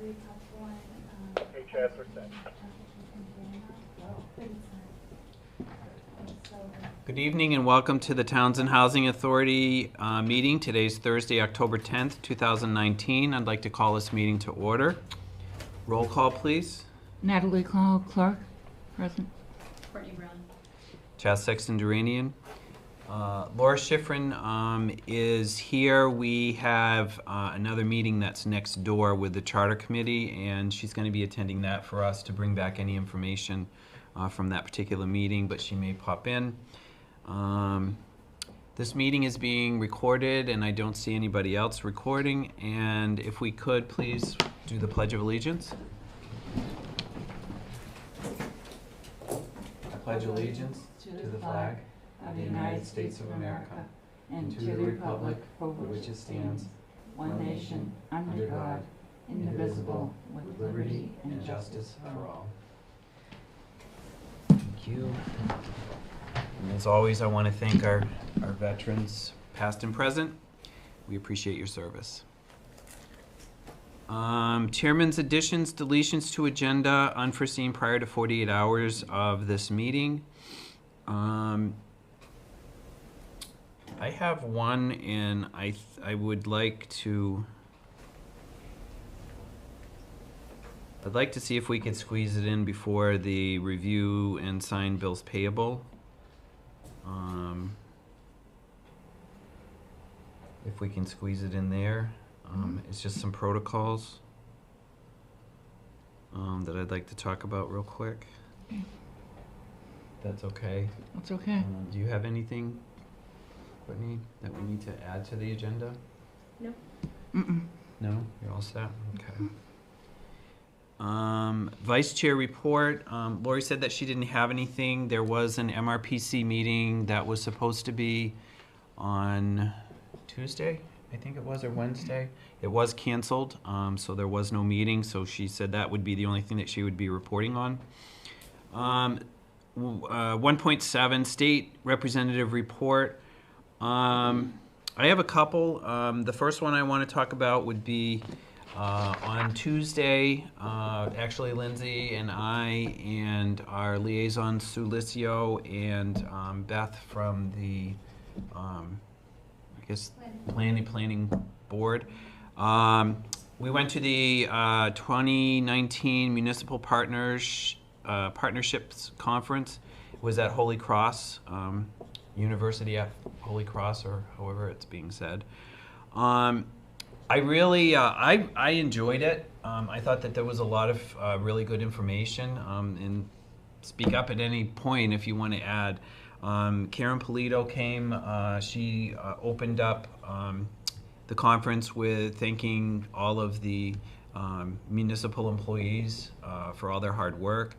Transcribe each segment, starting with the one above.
Hey, Chad, percent. Good evening and welcome to the Townsend Housing Authority meeting. Today's Thursday, October 10th, 2019. I'd like to call this meeting to order. Roll call, please. Natalie Clark, present. Courtney Brown. Chas Sexton-Duranian. Laura Schifrin is here. We have another meeting that's next door with the Charter Committee, and she's going to be attending that for us to bring back any information from that particular meeting, but she may pop in. This meeting is being recorded, and I don't see anybody else recording. And if we could, please do the Pledge of Allegiance. I pledge allegiance to the flag of the United States of America and to the republic for which it stands, one nation, under God, indivisible, with liberty and justice for all. Thank you. And as always, I want to thank our veterans, past and present. We appreciate your service. Chairman's additions, deletions to agenda, unforeseen prior to 48 hours of this meeting. I have one, and I would like to. I'd like to see if we could squeeze it in before the review and sign bills payable. If we can squeeze it in there. It's just some protocols that I'd like to talk about real quick. Okay. That's okay. That's okay. Do you have anything, Whitney, that we need to add to the agenda? No. No? You're all set? Okay. Vice Chair report. Lori said that she didn't have anything. There was an MRPC meeting that was supposed to be on Tuesday, I think it was, or Wednesday. It was canceled, so there was no meeting, so she said that would be the only thing that she would be reporting on. 1.7 State Representative Report. I have a couple. The first one I want to talk about would be on Tuesday. Actually, Lindsay and I and our liaison, Sue Licio, and Beth from the planning board. We went to the 2019 Municipal Partnerships Conference. It was at Holy Cross, University at Holy Cross, or however it's being said. I really, I enjoyed it. I thought that there was a lot of really good information, and speak up at any point if you want to add. Karen Polito came. She opened up the conference with thanking all of the municipal employees for all their hard work.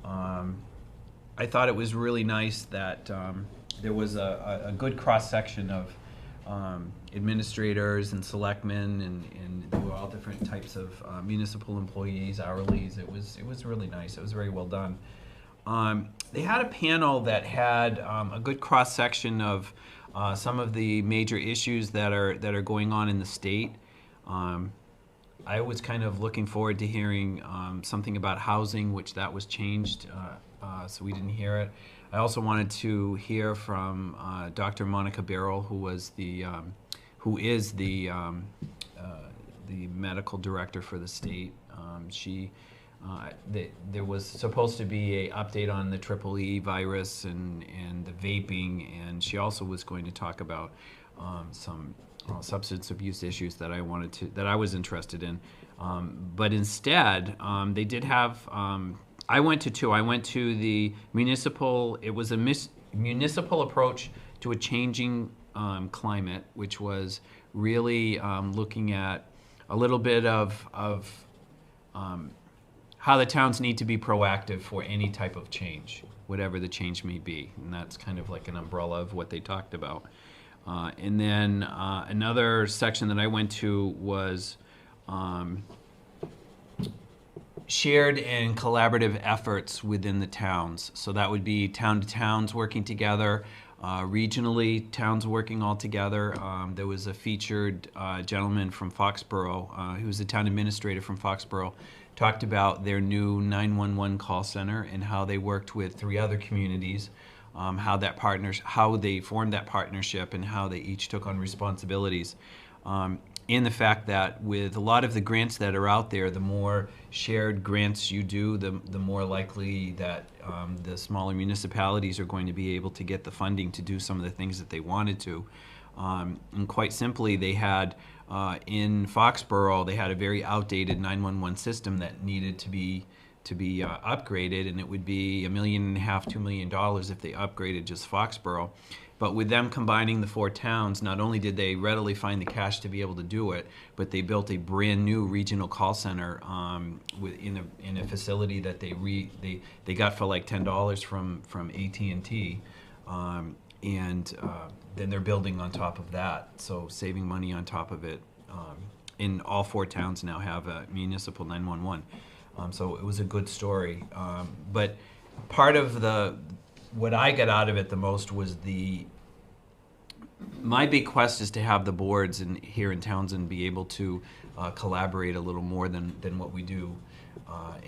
I thought it was really nice that there was a good cross-section of administrators and selectmen, and there were all different types of municipal employees, hourlies. It was really nice. It was very well done. They had a panel that had a good cross-section of some of the major issues that are going on in the state. I was kind of looking forward to hearing something about housing, which that was changed, so we didn't hear it. I also wanted to hear from Dr. Monica Barrell, who is the medical director for the state. There was supposed to be an update on the EEE virus and the vaping, and she also was going to talk about some substance abuse issues that I was interested in. But instead, they did have. I went to two. I went to the municipal. It was a municipal approach to a changing climate, which was really looking at a little bit of how the towns need to be proactive for any type of change, whatever the change may be. And that's kind of like an umbrella of what they talked about. And then another section that I went to was shared and collaborative efforts within the towns. So that would be town to towns working together. Regionally, towns working all together. There was a featured gentleman from Foxborough, who was the town administrator from Foxborough, talked about their new 911 call center and how they worked with 3 other communities, how they formed that partnership and how they each took on responsibilities. And the fact that with a lot of the grants that are out there, the more shared grants you do, the more likely that the smaller municipalities are going to be able to get the funding to do some of the things that they wanted to. And quite simply, they had, in Foxborough, they had a very outdated 911 system that needed to be upgraded, and it would be $1.5 million, $2 million if they upgraded just Foxborough. But with them combining the 4 towns, not only did they readily find the cash to be able to do it, but they built a brand new regional call center in a facility that they got for like $10 from AT&T, and then they're building on top of that, so saving money on top of it. And all 4 towns now have a municipal 911. So it was a good story. But part of what I got out of it the most was my big quest is to have the boards here in Townsend be able to collaborate a little more than what we do.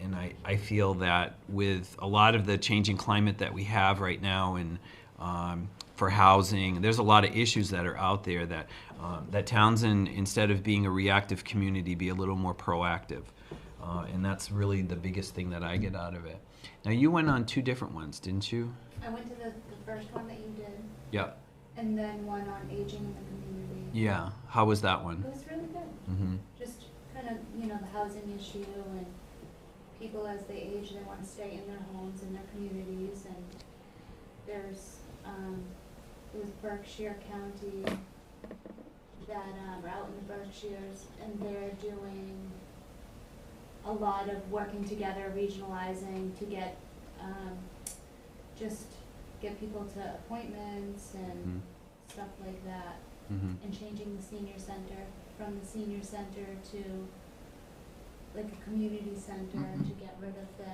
And I feel that with a lot of the changing climate that we have right now and for housing, there's a lot of issues that are out there that Townsend, instead of being a reactive community, be a little more proactive. And that's really the biggest thing that I get out of it. Now, you went on 2 different ones, didn't you? I went to the first one that you did. Yeah. And then one on aging in the community. Yeah. How was that one? It was really good. Mm-hmm. Just kind of, the housing issue and people as they age, they want to stay in their homes, in their communities. And there's, it was Berkshire County that are out in the Berkshires, and they're doing a lot of working together, regionalizing to get, just get people to appointments and stuff like that, and changing the senior center from the senior center to like a community center to get rid of the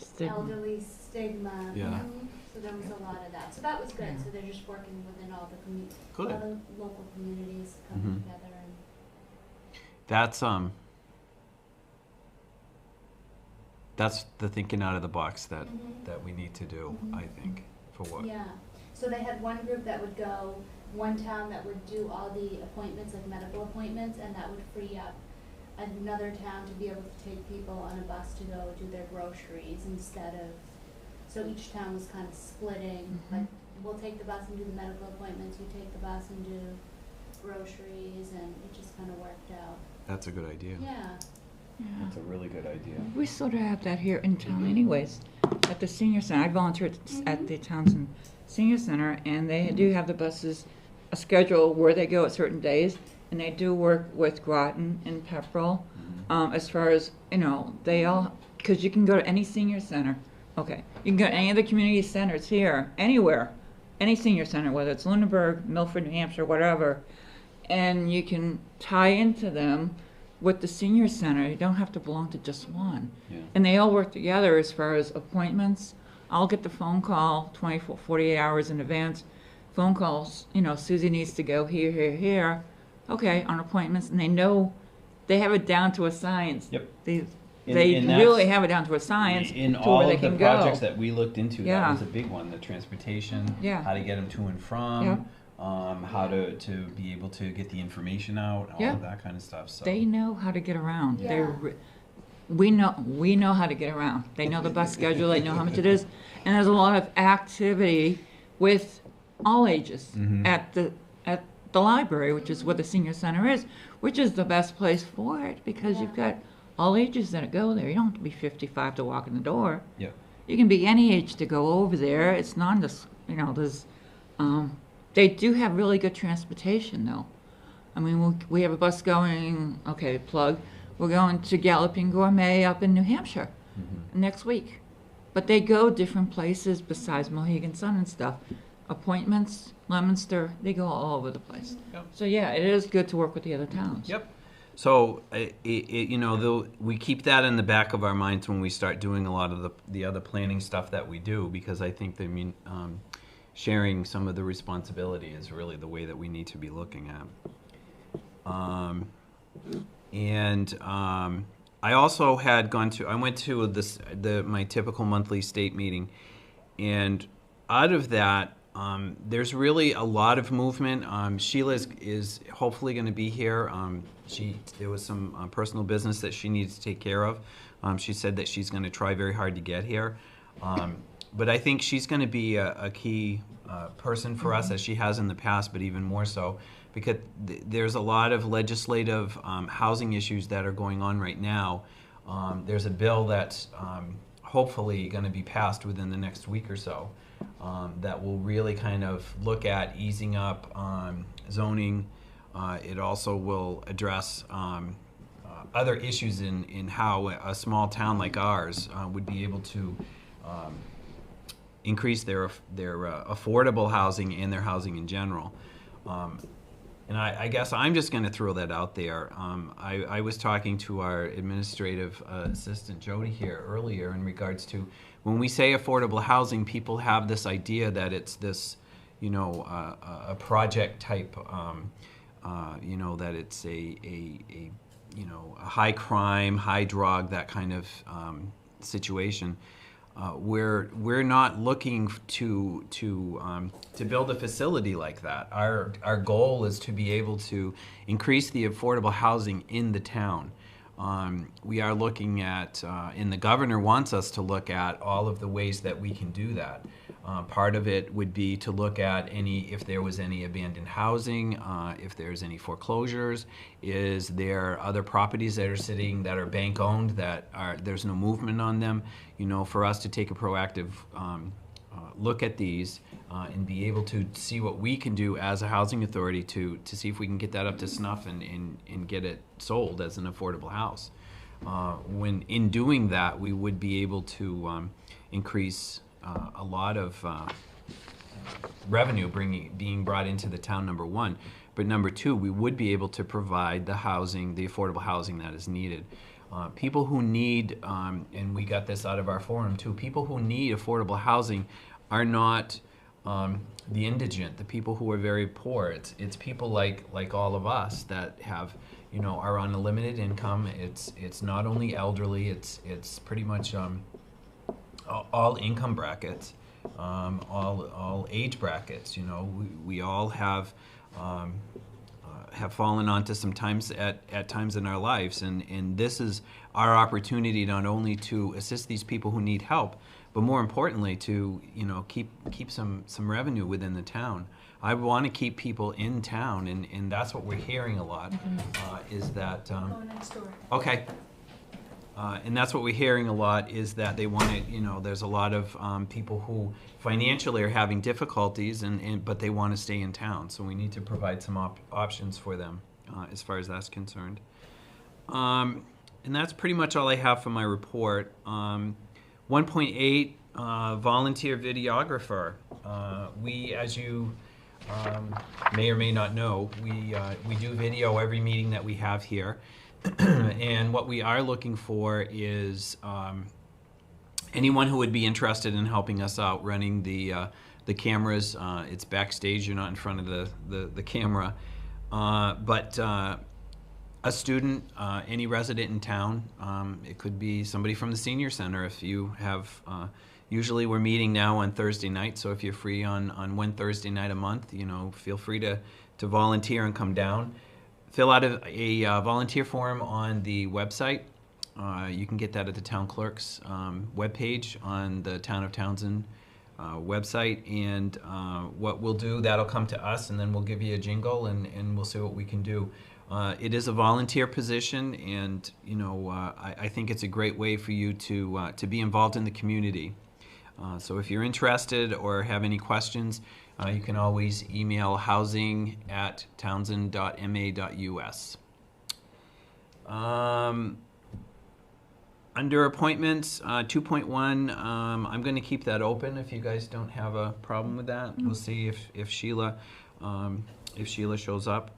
Stigma. elderly stigma. Yeah. So there was a lot of that. So that was good. So they're just working within all the Good. all the local communities coming together. And That's the thinking out of the box that we need to do, I think, for what? yeah. So they had one group that would go, one town that would do all the appointments, like medical appointments, and that would free up another town to be able to take people on a bus to go do their groceries instead of, so each town was kind of splitting, like, we'll take the bus and do the medical appointments, you take the bus and do groceries, and it just kind of worked out. That's a good idea. Yeah. Yeah. That's a really good idea. We sort of have that here in town anyways, at the senior center. I volunteered at the Townsend Senior Center, and they do have the buses, a schedule where they go at certain days, and they do work with Groton and Pepperell, as far as, they all, because you can go to any senior center. Okay, you can go to any of the community centers here, anywhere, any senior center, whether it's Lunenburg, Milford, New Hampshire, whatever, and you can tie into them with the senior center. You don't have to belong to just one. Yeah. And they all work together as far as appointments. I'll get the phone call 24, 48 hours in advance. Phone calls, Susie needs to go here, here, here. Okay, on appointments, and they have it down to a science. Yep. They And that's- really have it down to a science In to all where they of the can projects go. that we looked into, that Yeah. was a big one, the transportation, Yeah. how to get them to and from, Yep. how to be able to get the information out, all Yeah. of that kind of stuff. So They know how to get around. Yeah. We know how to get around. They know the bus schedule. They know how much it is, and there's a lot of activity with all ages at the library, which is where the senior center is, which is the best place for it because you've got all ages that go there. You don't have to be 55 to walk in the door. yeah. You can be any age to go over there. It's not this, there's, they do have really good transportation though. I mean, we have a bus going, okay, plug, we're going to Galloping Gourmet up in New Hampshire next week. But they go different places besides Mohegan Sun and stuff. Appointments, Leominster, they go all over the place. Yep. So yeah, it is good to work with the other towns. Yep. So, we keep that in the back of our minds when we start doing a lot of the other planning stuff that we do, because I think sharing some of the responsibility is really the way that we need to be looking at. I also had I went to my typical monthly state meeting, and out of that, there's really a lot of movement. Sheila is hopefully going to be here. There was some personal business that she needs to take care of. She said that she's going to try very hard to get here. But I think she's going to be a key person for us, as she has in the past, but even more so, because there's a lot of legislative housing issues that are going on right now. There's a bill that's hopefully going to be passed within the next week or so that will really kind of look at easing up zoning. It also will address other issues in how a small town like ours would be able to increase their affordable housing and their housing in general. And I guess I'm just going to throw that out there. I was talking to our administrative assistant, Jody, here earlier in regards to when we say affordable housing, people have this idea that it's this, a project type, that it's a high crime, high drug, that kind of situation. We're not looking to build a facility like that. Our goal is to be able to increase the affordable housing in the town. We are looking at, and the governor wants us to look at all of the ways that we can do that. Part of it would be to look at if there was any abandoned housing, if there's any foreclosures, is there other properties that are sitting that are bank owned that there's no movement on them, for us to take a proactive look at these and be able to see what we can do as a housing authority to see if we can get that up to snuff and get it sold as an affordable house. When in doing that, we would be able to increase a lot of revenue being brought into the town, number one. But number two, we would be able to provide the affordable housing that is needed. People who need, and we got this out of our forum too, people who need affordable housing are not the indigent, the people who are very poor. It's people like all of us that have, are on a limited income. It's not only elderly, it's pretty much all income brackets, all age brackets. We all have fallen onto some times at times in our lives, and this is our opportunity not only to assist these people who need help, but more importantly to keep some revenue within the town. I want to keep people in town, and that's what we're hearing a lot. Is that Go next door. okay? And that's what we're hearing a lot, is that they want to, there's a lot of people who financially are having difficulties, but they want to stay in town. So we need to provide some options for them as far as that's concerned. And that's pretty much all I have for my report. 1.8, volunteer videographer. We, as you may or may not know, we do video every meeting that we have here. And what we are looking for is anyone who would be interested in helping us out running the cameras. It's backstage, you're not in front of the camera. But a student, any resident in town, it could be somebody from the senior center. If you have, usually we're meeting now on Thursday night, so if you're free on one Thursday night a month, feel free to volunteer and come down. Fill out a volunteer form on the website. You can get that at the town clerk's webpage on the Town of Townsend website. And what we'll do, that'll come to us, and then we'll give you a jingle, and we'll see what we can do. It is a volunteer position, and I think it's a great way for you to be involved in the community. So if you're interested or have any questions, you can always email housing@townsend.ma.us. Under appointments, 2.1, I'm going to keep that open if you guys don't have a problem with that. We'll see if Sheila shows up.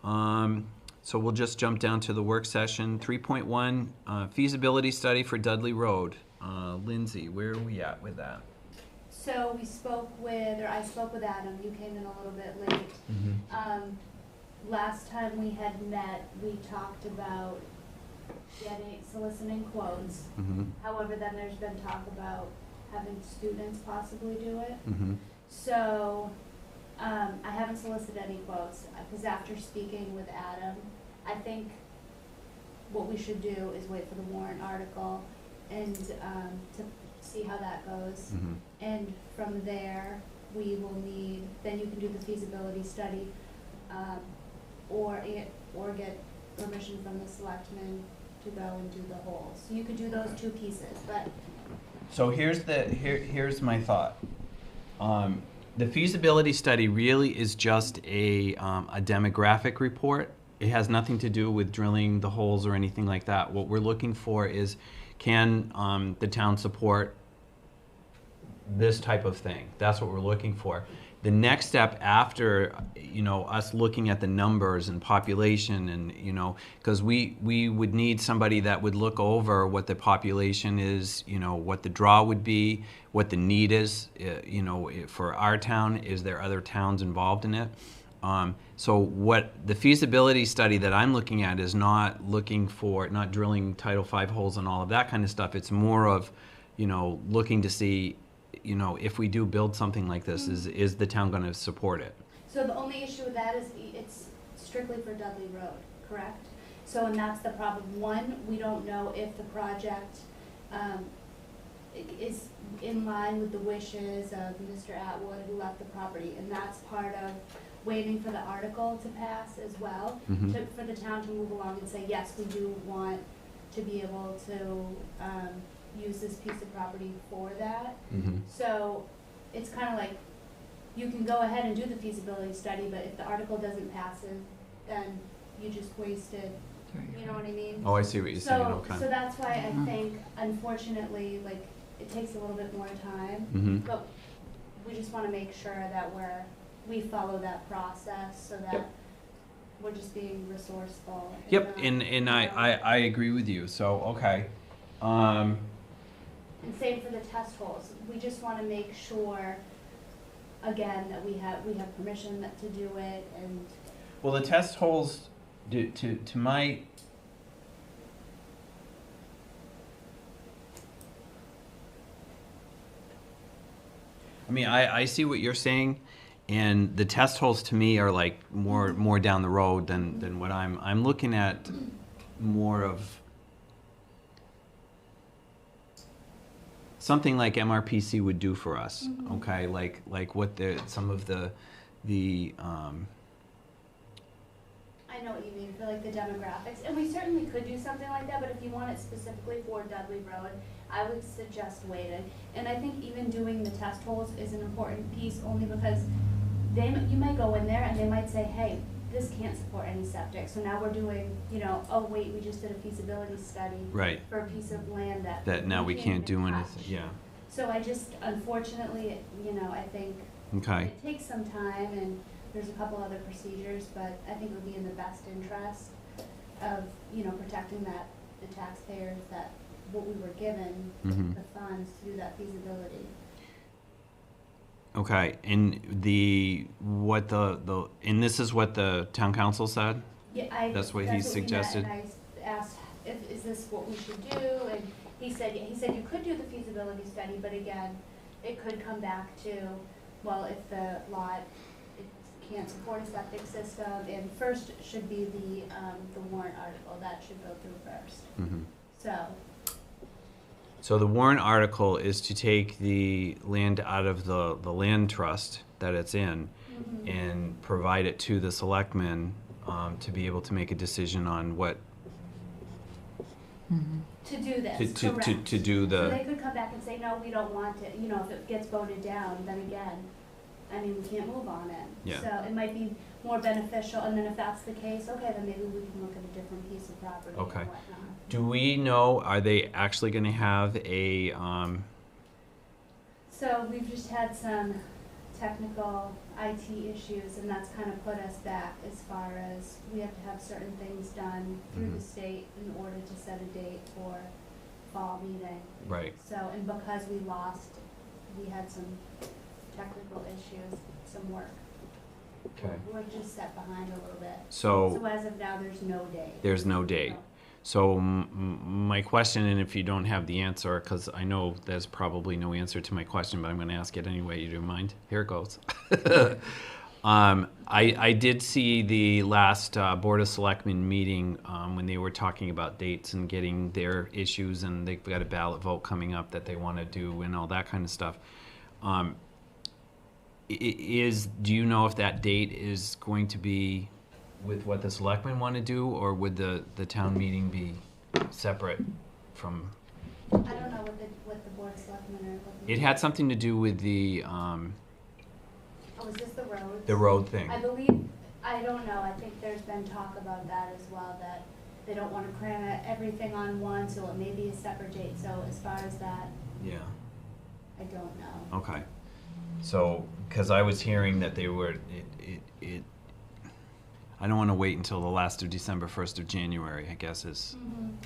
So we'll just jump down to the work session. 3.1, feasibility study for Dudley Road. Lindsay, where are we at with that? So we spoke with, or I spoke with Adam, you came in a little bit late. Last time we had met, we talked about soliciting quotes. However, then there's been talk about having students possibly do it. So, I haven't solicited any quotes, because after speaking with Adam, I think what we should do is wait for the warrant article and, to see how that goes. And from there, we will need, then you can do the feasibility study, or get permission from the selectmen to go and do the whole. So you could do those two pieces, but. So here's my thought. The feasibility study really is just a demographic report. It has nothing to do with drilling the holes or anything like that. What we're looking for is, can the town support this type of thing? That's what we're looking for. The next step after, us looking at the numbers and population and, because we would need somebody that would look over what the population is, what the draw would be, what the need is, for our town. Is there other towns involved in it? So what the feasibility study that I'm looking at is not drilling Title V holes and all of that kind of stuff. It's more of, looking to see, if we do build something like this, is the town going to support it? So the only issue with that is it's strictly for Dudley Road, correct? So, and that's the problem. One, we don't know if the project is in line with the wishes of Mr. Atwood, who left the property, and that's part of waiting for the article to pass as well, for the town to move along and say, yes, we do want to be able to use this piece of property for that. So it's kind of like, you can go ahead and do the feasibility study, but if the article doesn't pass it, then you just wasted, you know what I mean? Oh, I see what you're saying, okay. So that's why I think, unfortunately, like, it takes a little bit more time, but we just want to make sure that we follow that process so that we're just being resourceful. Yep, and I agree with you, so, okay. And same for the test holes. We just want to make sure, again, that we have permission to do it, and. Well, the test holes, to my. I mean, I see what you're saying, and the test holes to me are like more down the road than what I'm looking at, more of something like MRPC would do for us, okay? Like what some of the I know what you mean, for like the demographics, and we certainly could do something like that, but if you want it specifically for Dudley Road, I would suggest waiting. And I think even doing the test holes is an important piece, only because you might go in there and they might say, hey, this can't support any septic, so now we're doing, oh wait, we just did a feasibility study for a piece of land that now we can't do touch. anything, yeah. So I just, unfortunately, I think it takes some time, and there's a couple other procedures, but I think it would be in the best interest of, protecting the taxpayers, that what we were given, the funds to do that feasibility. Okay, and and this is what the town council said? Yeah, that's what he suggested. And I asked, is this what we should do? And he said you could do the feasibility study, but again, it could come back to, well, if the lot can't support a septic system, and first should be the warrant article that should go through first. So the warrant article is to take the land out of the land trust that it's in and provide it to the selectmen to be able to make a decision on what. To do this, correct. To do the. So they could come back and say, no, we don't want it. If it gets voted down, then again, we can't move on it. Yeah. So it might be more beneficial, and then if that's the case, okay, then maybe we can look at a different piece of property and whatnot. Do we know, are they actually going to have a... So we've just had some technical IT issues, and that's kind of put us back as far as we have to have certain things done through the state in order to set a date for fall meeting. Right. So, and because we lost we had some technical issues, some work. Okay. We're just set behind a little bit. So So as of now, there's no date. there's no date. No. So my question, and if you don't have the answer, because I know there's probably no answer to my question, but I'm going to ask it anyway. You don't mind? Here it goes. I did see the last Board of Selectmen meeting when they were talking about dates and getting their issues, and they've got a ballot vote coming up that they want to do and all that kind of stuff. Do you know if that date is going to be with what the selectmen want to do, or would the town meeting be separate from? I don't know what the Board of Selectmen are looking. It had something to do with the Oh, is this the roads? road thing. I believe, I don't know, I think there's been talk about that as well, that they don't want to cram everything on one, so it may be a separate date. So as far as that, Yeah. I don't know. Okay. So, because I was hearing that they were, I don't want to wait until the last of December, 1st of January, I guess is,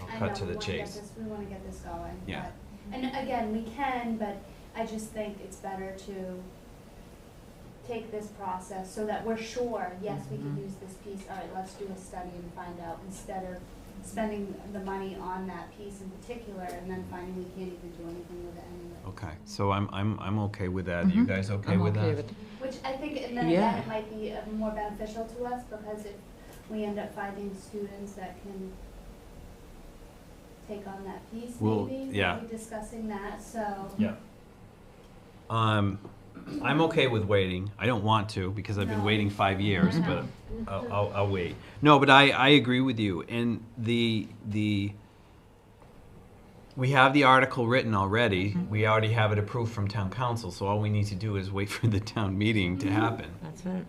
I'll I cut know, to the we wanna get chase. we want to get this going. Yeah. But, and again, we can, but I just think it's better to take this process so that we're sure, yes, we can use this piece, all right, let's do a study and find out, instead of spending the money on that piece in particular and then finding we can't even do anything with it anyway. Okay, so I'm okay with that. Are you guys okay I'm with okay that? with Which I think, and then Yeah. again, it might be more beneficial to us, because if we end up finding students that can take on that piece, Well, maybe, yeah. we'll be discussing that, so. Yeah. I'm okay with waiting. I don't want to, because I've been No. waiting 5 years, I but know. I'll wait. No, but I agree with you. And we have the article written already. We already have it approved from town council, so all we need to do is wait for the town meeting to happen. That's it.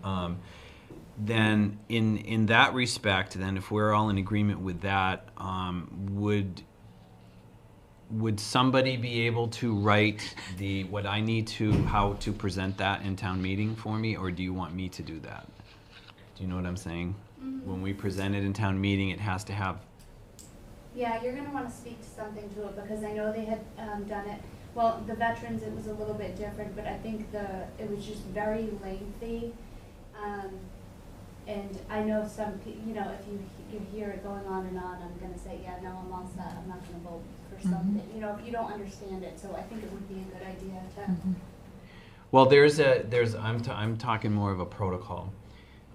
Then in that respect, then if we're all in agreement with that, would somebody be able to write what I need to, how to present that in town meeting for me, or do you want me to do that? Do you know what I'm saying? When we present it in town meeting, it has to have. Yeah, you're gonna wanna speak to something to it, because I know they had, done it, well, the veterans, it was a little bit different, but I think it was just very lengthy. And I know some you know, if you hear it going on and on, I'm gonna say, yeah, no, I'm all set, I'm not gonna vote for something, you know, if you don't understand it, so I think it would be a good idea to. Well, I'm talking more of a protocol,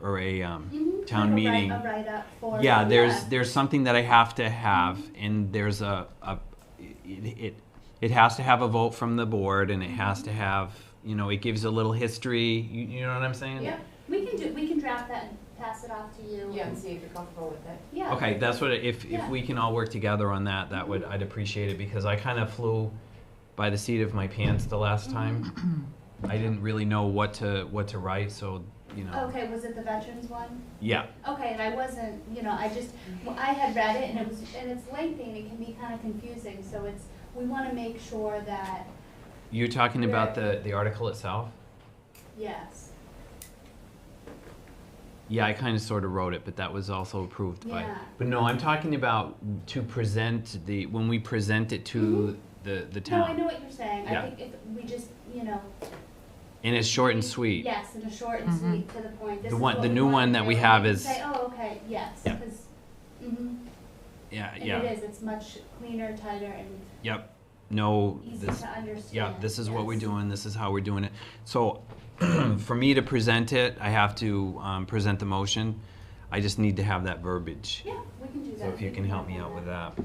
or a town Like meeting. a write-up for. Yeah, there's something that I have to have, and there's it has to have a vote from the board, and it has to have, it gives a little history. You know what I'm saying? Yeah, we can draft that and pass it off to you. Yeah, and see if you're comfortable with it. Yeah. Okay, that's what if Yeah. we can all work together on that, I'd appreciate it, because I kind of flew by the seat of my pants the last time. I didn't really know what to write, so Okay, was it the veterans one? Yeah. Okay, and I wasn't, I had read it, and it's lengthy, and it can be kind of confusing, so we want to make sure that, You're talking about the article itself? yes. Yeah, I kind of sort of wrote it, but that was also approved by. Yeah. But no, I'm talking about to present when we present it to the town. No, I know what you're saying. Yeah. I think if we just, And it's short and sweet. yes, and a short and sweet to the point. This The is one- what the we new wanna one that do, we and have we can is- say, oh, okay, yes, Yeah. because, Yeah, and yeah. it is, it's much cleaner, tighter, and Yep. No, easy this. to understand. Yeah, this is what we're yes. doing. This is how we're doing it. So, for me to present it, I have to present the motion. I just need to have that verbiage. Yeah, we can do that. So if you We can help work me on out with that.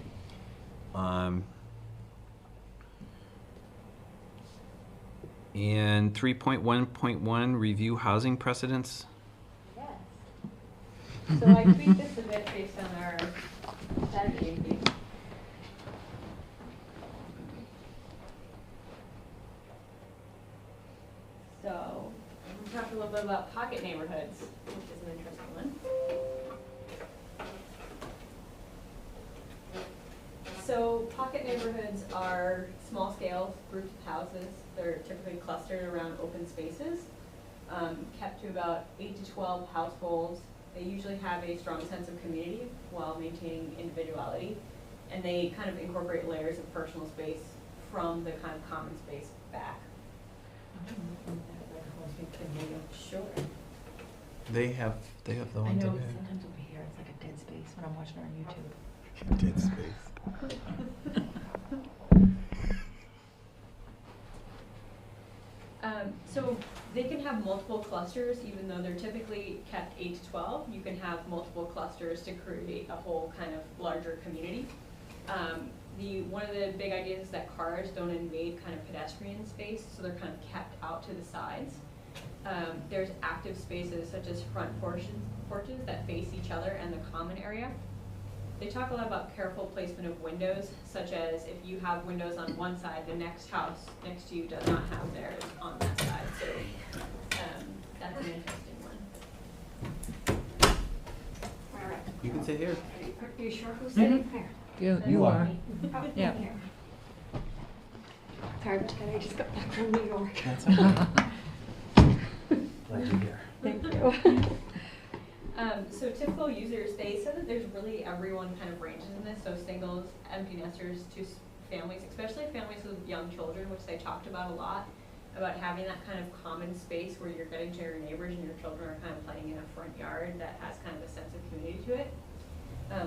And 3.1.1, review housing precedents. Yes. So I tweaked this a bit based on our Saturday meeting. So, we talked a little bit about pocket neighborhoods, which is an interesting one. So, pocket neighborhoods are small-scale groups of houses. They're typically clustered around open spaces, kept to about 8 to 12 households. They usually have a strong sense of community while maintaining individuality, and they kind of incorporate layers of personal space from the kind of common space back. Sure. They have the I one know, today. sometimes over here, it's like a dead space when I'm watching on YouTube. Dead space. So they can have multiple clusters, even though they're typically kept 8 to 12. You can have multiple clusters to create a whole kind of larger community. One of the big ideas is that cars don't invade kind of pedestrian space, so they're kind of kept out to the sides. There's active spaces such as front porches that face each other and the common area. They talk a lot about careful placement of windows, such as if you have windows on one side, the next house next to you does not have theirs on that side. So that's an interesting one. You can sit here. Are you sure who's Mhm. sitting there? You are. Oh, Yeah. thank you. Sorry, but I just got back from New York. That's okay. Glad you're here. Thank you. So typical users, they said that there's really everyone kind of ranges in this, so singles, empty nesters, to families, especially families with young children, which they talked about a lot, about having that kind of common space where you're getting to your neighbors and your children are kind of playing in a front yard that has kind of a sense of community to it.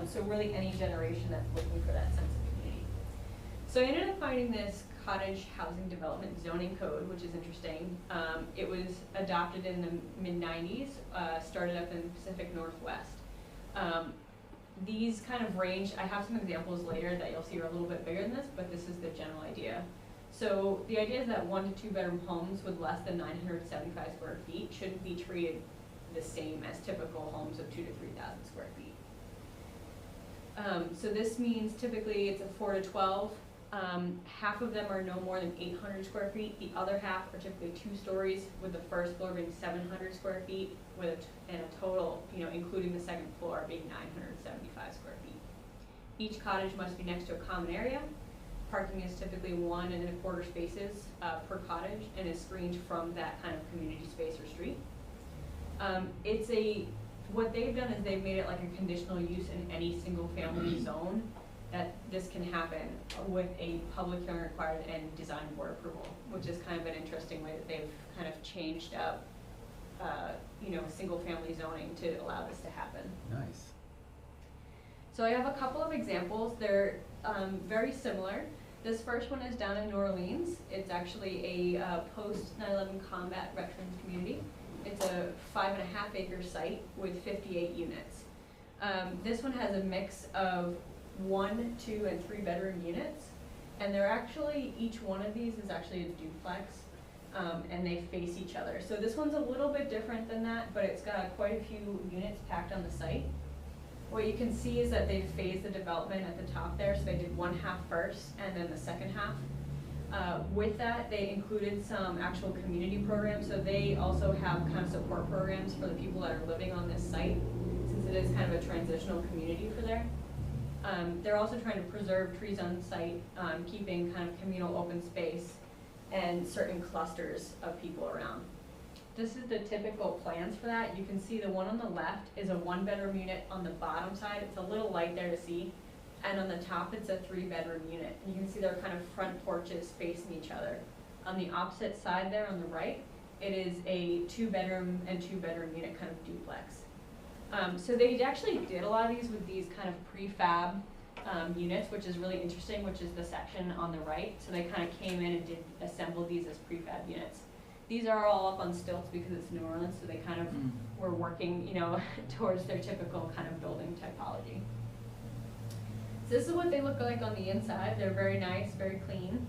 So really any generation that's looking for that sense of community. So I ended up finding this cottage housing development zoning code, which is interesting. It was adopted in the mid-90s, started up in the Pacific Northwest. These kind of range, I have some examples later that you'll see are a little bit bigger than this, but this is the general idea. So the idea is that 1 to 2 bedroom homes with less than 975 square feet shouldn't be treated the same as typical homes of 2,000 to 3,000 square feet. So this means typically it's a 4 to 12. Half of them are no more than 800 square feet. The other half are typically 2 stories, with the first floor being 700 square feet, and a total, including the second floor, being 975 square feet. Each cottage must be next to a common area. Parking is typically 1 1/4 spaces per cottage, and is screened from that kind of community space or street. What they've done is they've made it like a conditional use in any single family zone, that this can happen with a public hearing required and design board approval, which is kind of an interesting way that they've kind of changed up, single family zoning to allow this to happen. Nice. So I have a couple of examples. They're very similar. This first one is down in New Orleans. It's actually a post 9/11 combat veterans community. It's a 5.5 acre site with 58 units. This one has a mix of 1, 2, and 3 bedroom units, and they're actually, each one of these is actually a duplex, and they face each other. So this one's a little bit different than that, but it's got quite a few units packed on the site. What you can see is that they phased the development at the top there, so they did 1/2 first and then the second half. With that, they included some actual community programs, so they also have kind of support programs for the people that are living on this site, since it is kind of a transitional community for there. They're also trying to preserve trees on site, keeping kind of communal open space and certain clusters of people around. This is the typical plans for that. You can see the one on the left is a 1 bedroom unit on the bottom side. It's a little light there to see. And on the top, it's a 3 bedroom unit. You can see they're kind of front porches facing each other. On the opposite side there on the right, it is a 2 bedroom and 2 bedroom unit kind of duplex. So they actually did a lot of these with these kind of prefab units, which is really interesting, which is the section on the right. So they kind of came in and assembled these as prefab units. These are all up on stilts because it's New Orleans, so they kind of were working, towards their typical kind of building typology. So this is what they look like on the inside. They're very nice, very clean.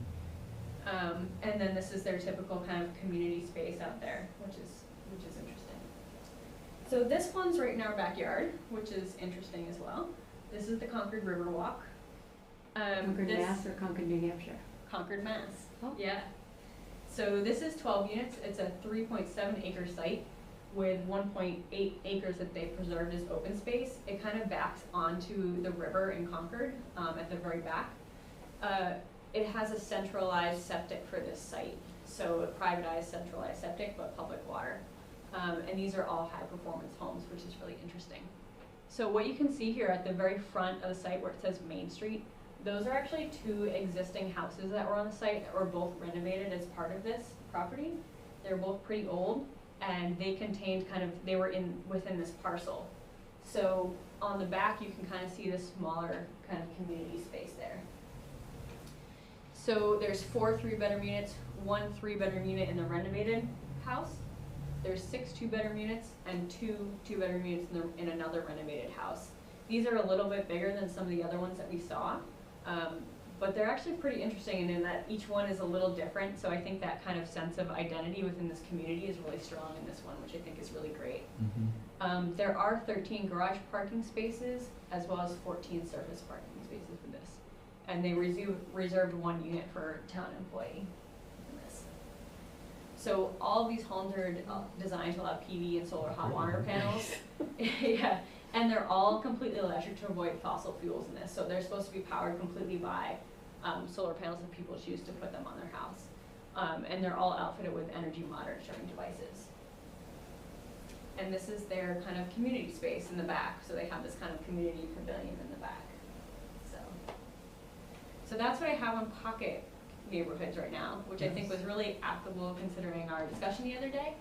And then this is their typical kind of community space out there, which is interesting. So this one's right in our backyard, which is interesting as well. This is the Concord River Walk. Concord, Mass, or Concord, New Hampshire? Concord, Mass. Oh. Yeah. So this is 12 units. It's a 3.7 acre site with 1.8 acres that they preserved as open space. It kind of backs onto the river in Concord at the very back. It has a centralized septic for this site. So a privatized centralized septic, but public water. And these are all high performance homes, which is really interesting. So what you can see here at the very front of the site where it says Main Street, those are actually 2 existing houses that were on the site that were both renovated as part of this property. They're both pretty old, and they contained they were within this parcel. So on the back, you can kind of see the smaller kind of community space there. So there's 4 3-bedroom units, 1 3-bedroom unit in the renovated house. There's 6 2-bedroom units and 2 2-bedroom units in another renovated house. These are a little bit bigger than some of the other ones that we saw, but they're actually pretty interesting in that each one is a little different. So I think that kind of sense of identity within this community is really strong in this one, which I think is really great. There are 13 garage parking spaces as well as 14 surface parking spaces for this. And they reserved 1 unit for town employee in this. So all of these homes are designed to allow PV and solar hot water panels. Yeah, and they're all completely electric to avoid fossil fuels in this. So they're supposed to be powered completely by solar panels if people choose to put them on their house. And they're all outfitted with energy monitoring devices. And this is their kind of community space in the back. So they have this kind of community pavilion in the back. So that's what I have on pocket neighborhoods right now, which I think was really applicable considering our discussion the other day.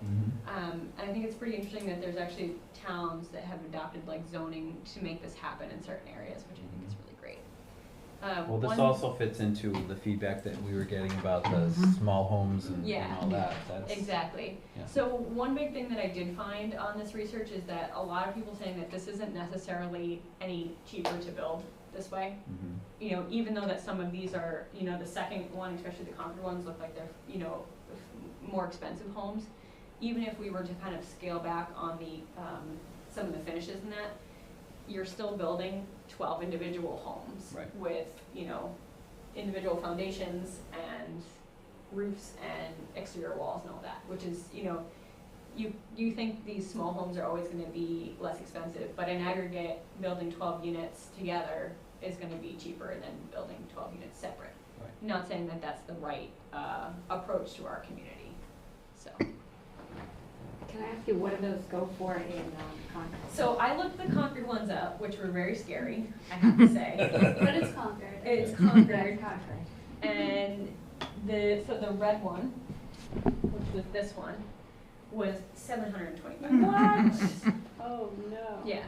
And I think it's pretty interesting that there's actually towns that have adopted like zoning to make this happen in certain areas, which I think is really great. Well, this also fits into the feedback that we were getting about the small homes and all that. That's, exactly. Yeah. So one big thing that I did find on this research is that a lot of people saying that this isn't necessarily any cheaper to build this way. You know, even though that some of these are, you know, the second one, especially the Concord ones, look like they're, you know, more expensive homes. Even if we were to kind of scale back on the some of the finishes in that, you're still building 12 individual homes with, you know, individual foundations and roofs and exterior walls and all that, which is, you know, you think these small homes are always going to be less expensive, but in aggregate, building 12 units together is going to be cheaper than building 12 units separate. Not saying that that's the right approach to our community. So. Can I ask you, what do those go for in Concord? So I looked the Concord ones up, which were very scary, I have to say. But it's Concord. It's Concord. Concord. And the red one, which was this one, was $725. What? Oh, no. Yeah.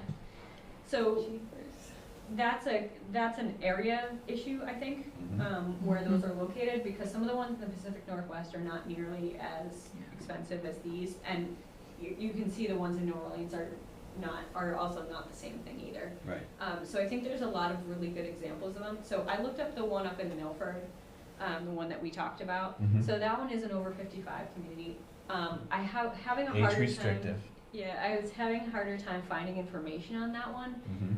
So that's an area issue, I think, where those are located, because some of the ones in the Pacific Northwest are not nearly as expensive as these, and you can see the ones in New Orleans are also not the same thing either. So I think there's a lot of really good examples of them. So I looked up the one up in Milford, the one that we talked about. So that one is an over 55 community. Having a harder restrictive. time. Yeah, I was having a harder time finding information on that one,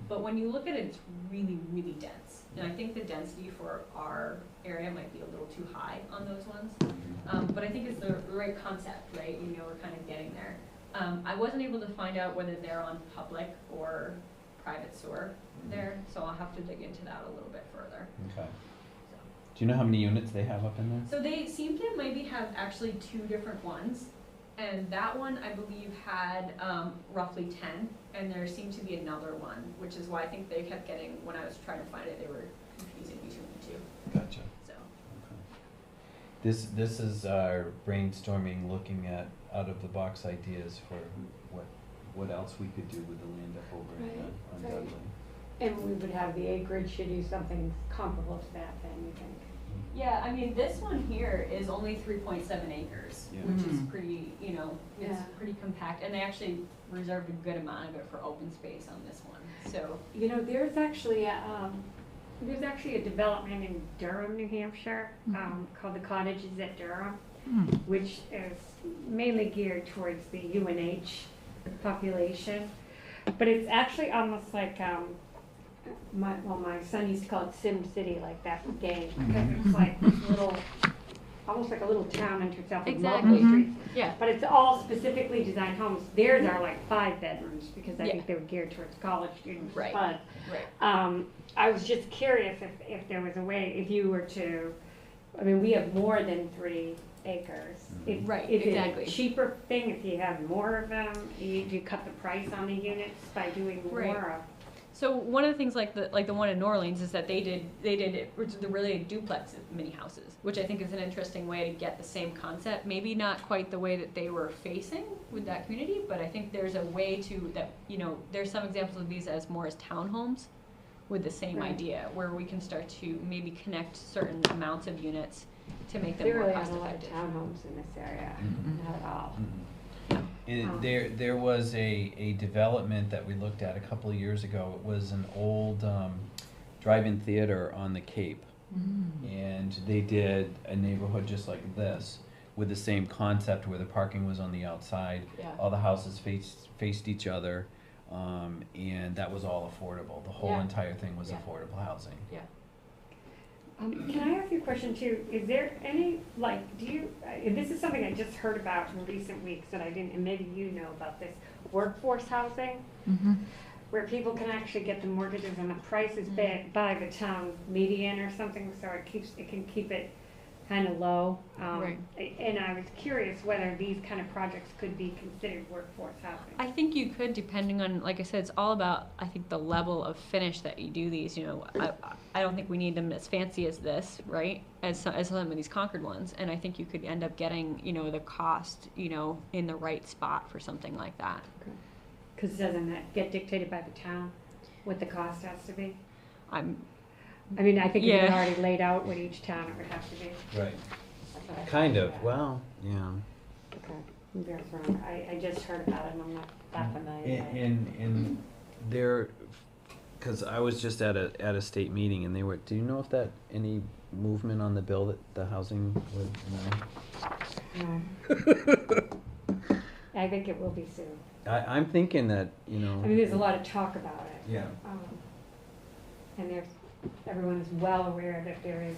but when you look at it, it's really, really dense. And I think the density for our area might be a little too high on those ones. But I think it's the right concept, right? You know, we're kind of getting there. I wasn't able to find out whether they're on public or private sewer there, so I'll have to dig into that a little bit further. Okay. Do you know how many units they have up in there? So they seem to maybe have actually 2 different ones. And that one, I believe, had roughly 10, and there seemed to be another one, which is why I think they kept getting, when I was trying to find it, they were confusing between the 2. Gotcha. So. Okay. This is our brainstorming, looking at out-of-the-box ideas for what else we could do with the land up over on Dudley. And we would have the acreage to do something comparable to that then, you think? Yeah, I mean, this one here is only 3.7 acres, which is pretty, you know, it's pretty compact. And they actually reserved a good amount of it for open space on this one. So, you know, there's actually a development in Durham, New Hampshire, called the Cottages at Durham, which is mainly geared towards the UNH population. But it's actually almost like my son used to call it Sim City, like that game, because it's like this little, almost like a little town into itself with multiple streets. Yeah. But it's all specifically designed homes. Theirs are like 5 bedrooms because I think they were geared towards college students. Right. But I was just curious if there was a way, if you were to, I mean, we have more than 3 acres. Is it a cheaper thing if you have more of them? Do you cut the price on the units by doing more? So one of the things like the one in New Orleans is that they did the really duplex mini houses, which I think is an interesting way to get the same concept. Maybe not quite the way that they were facing with that community, but I think there's a way to that, you know, there's some examples of these as more as townhomes with the same Right. idea, where we can start to maybe connect certain amounts of units to make them There more really cost aren't a lot of effective. townhomes in this area, Mhm. not at all. There was a development that we looked at a couple of years ago. It was an old drive-in theater on the Cape. And they did a neighborhood just like this with the same concept where the parking was on the outside. Yeah. All the houses faced each other, and that was all affordable. The whole Yeah. entire thing was Yeah. affordable housing. Yeah. Can I ask you a question too? Is there any, like, do you, and this is something I just heard about in recent weeks that I didn't, and maybe you know about this, workforce housing? Where people can actually get the mortgages and the price is by the town median or something, so it can keep it kind of low. Right. And I was curious whether these kind of projects could be considered workforce housing. I think you could, depending on, like I said, it's all about, I think, the level of finish that you do these. You know, I don't think we need them as fancy as this, right? As some of these Concord ones, and I think you could end up getting, you know, the cost, you know, in the right spot for something like that. Because doesn't that get dictated by the town, what the cost has to be? I mean, I think it's Yeah. already laid out what each town it would have to be. Right. That's what I Kind thought. of. Well, yeah. Okay, maybe I was wrong. I just heard about it and I'm not that familiar with it. And there, because I was just at a state meeting and they were. Do you know if that any movement on the bill that the housing would? No. I think it will be soon. I'm thinking that you know. I mean, there's a lot of talk about it. Yeah. And everyone is well aware that there is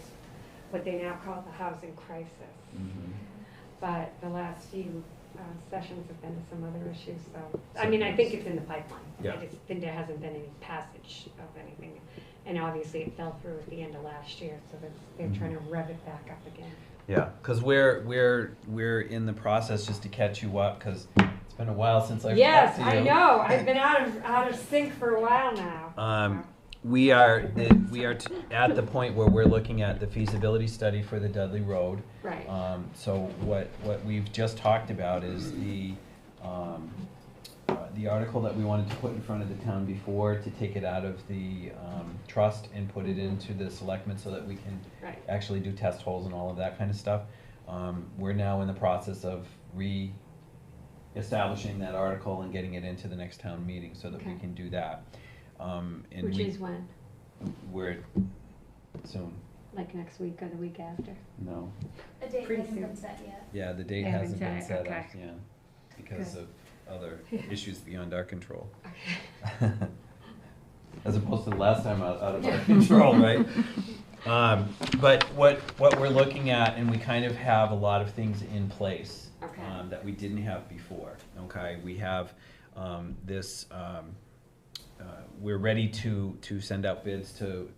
what they now call the housing crisis. Mhm. But the last few sessions have been some other issues, so, I mean, I think it's in the pipeline. Yeah. I just think there hasn't been any passage of anything. And obviously it fell through at the end of last year, so they're trying to rev it back up again. Yeah, because we're in the process just to catch you up because it's been a while since I've Yes, talked to you. I know, I've been out of sync for a while now. We are at the point where we're looking at the feasibility study for the Dudley Road. Right. So what we've just talked about is the article that we wanted to put in front of the town before to take it out of the trust and put it into the selectmen so that we can Right. actually do test holes and all of that kind of stuff. We're now in the process of re-establishing that article and getting it into the next town meeting so that we Okay. can do that. And Which is when? we're soon. Like next week or the week after? No. A date Pretty hasn't soon. been set yet. Yeah, the date They haven't hasn't been set set it, up, okay. yeah, because Good. of other issues beyond our control. Okay. As opposed to the last time out of our control, right? But what we're looking at, and we kind of have a lot of things in place Okay. that we didn't have before. Okay, we have this. We're ready to send out bids to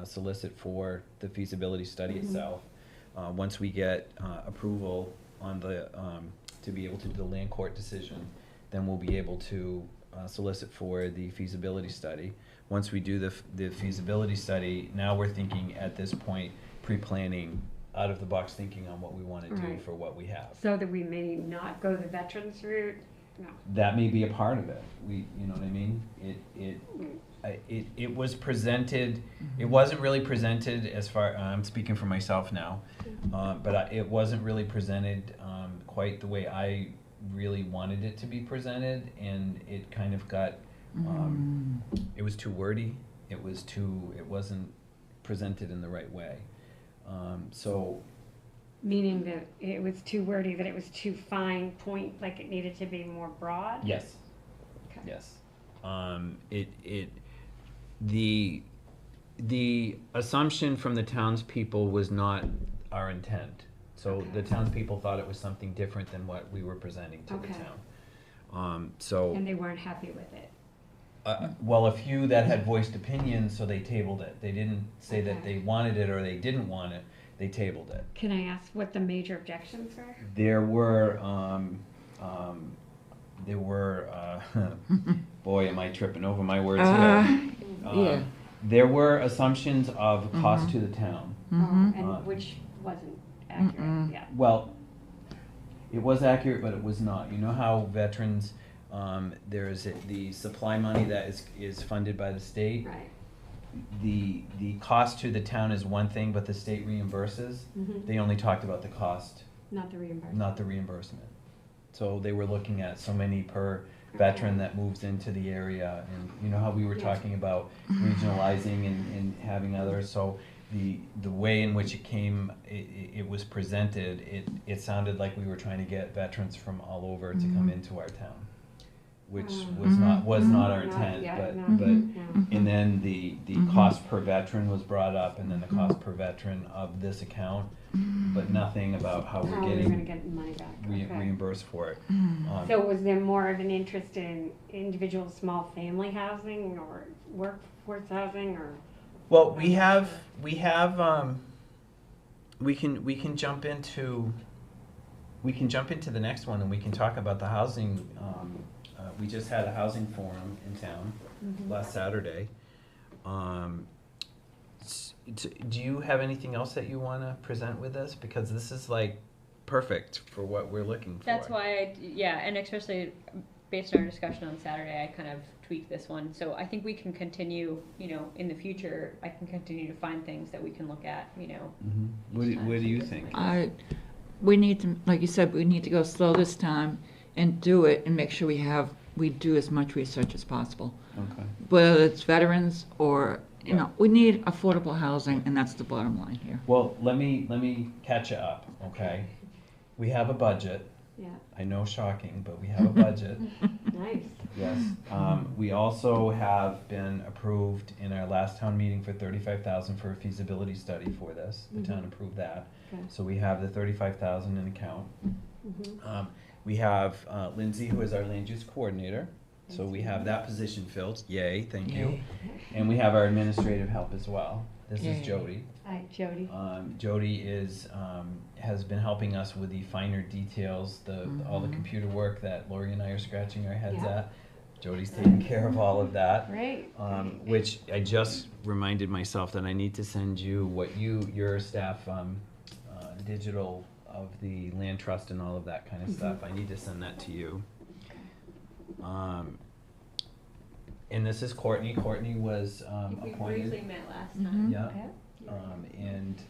solicit for the feasibility study itself. Once we get approval on the to be able to do the land court decision, then we'll be able to solicit for the feasibility study. Once we do the feasibility study, now we're thinking at this point, pre-planning, out of the box thinking on what we want to do Right. for what we have. So that we may not go the veterans route? No. That may be a part of it. You know what I mean? It was presented. It wasn't really presented as far. I'm speaking for myself now, but it wasn't really presented quite the way I really wanted it to be presented, and it kind of got. It was too wordy. It wasn't presented in the right way. So. Meaning that it was too wordy, that it was too fine point, like it needed to be more broad? Yes. Okay. Yes. The assumption from the townspeople was not our intent. So Okay. the townspeople thought it was something different than what we were presenting to the Okay. town. And they weren't happy with it? Well, a few that had voiced opinions, so they tabled it. They didn't say that Okay. they wanted it or they didn't want it. They tabled it. Can I ask what the major objections were? There were there were, boy, am I tripping over my words Uh, here. yeah. There were assumptions of cost to the town. Mhm. And which wasn't accurate, yeah. Well, it was accurate, but it was not. You know how veterans, there's the supply money that is funded by the state? Right. The cost to the town is one thing, but the state reimburses. Mhm. They only talked about the cost, Not the reimbursement. not the reimbursement. So they were looking at so many per veteran that moves into the area, and you know how we were Yeah. talking about regionalizing and having others, so the way in which it came, it was presented, it sounded like we were trying to get veterans from all over to come into our town, which was not our intent, but and then the cost per veteran was brought up, and then the cost per veteran of this account, but nothing about how we're How we're gonna getting get money back, okay. reimbursed for it. So was there more of an interest in individual small family housing or workforce housing or? Well, we can jump into the next one, and we can talk about the housing. We just had a housing forum in town last Saturday. Do you have anything else that you want to present with us? Because this is like perfect for what we're looking for. That's why and especially based on our discussion on Saturday, I kind of tweaked this one. So I think we can continue, in the future, I can continue to find things that we can look at, What do you think? We need to, like you said, we need to go slow this time and do it and make sure we do as much research as possible. Okay. Whether it's veterans or, we need affordable housing, and that's the bottom line here. Well, let me catch you up, okay? We have a budget. Yeah, I know, shocking, but we have a budget. nice. Yes. We also have been approved in our last town meeting for $35,000 for a feasibility study for this. The town approved that. Okay. So we have the $35,000 in account. We have Lindsay, who is our land use coordinator. So we have that position filled. Yay, thank you. And we have our administrative help as well. This Yay. is Jody. Hi, Jody. Jody has been helping us with the finer details, all the computer work that Lori and I are scratching our heads Yeah. at. Jody's taking care of all of that. Great. Which I just reminded myself that I need to send you what your staff digital of the land trust and all of that kind of stuff. I need to send that to you. And this is Courtney. Courtney was we appointed. briefly met last time. Yeah. And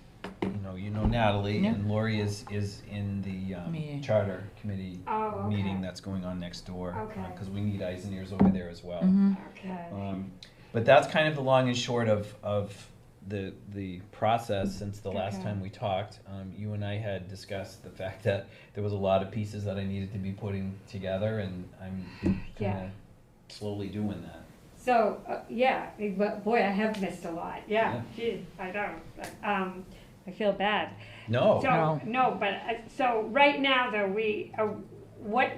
you know Natalie, Yeah. and Lori is in the Meeting. charter committee Oh, okay. meeting that's going on next door. Okay. Because we need eyes and ears over there as well. Okay. But that's kind of the long and short of the process since the last Okay. time we talked. You and I had discussed the fact that there was a lot of pieces that I needed to be putting together, and I'm kind Yeah. of slowly doing that. So, but boy, I have missed a lot. Yeah, Yeah. geez, I know. I feel bad. No. So, so right now though,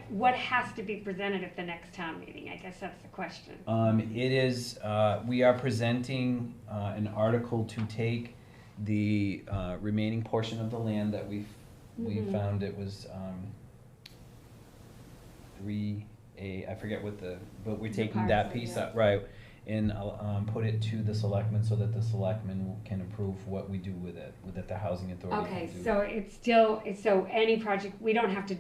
what has to be presented at the next town meeting? I guess that's the question. It is, we are presenting an article to take the remaining portion of the land that we found. It was 3A, I forget but we're taking that parcel, piece yeah. up, right, and put it to the selectmen so that the selectmen can approve what we do with it, that the housing authority Okay, can do. so it's still, so any project, we don't have to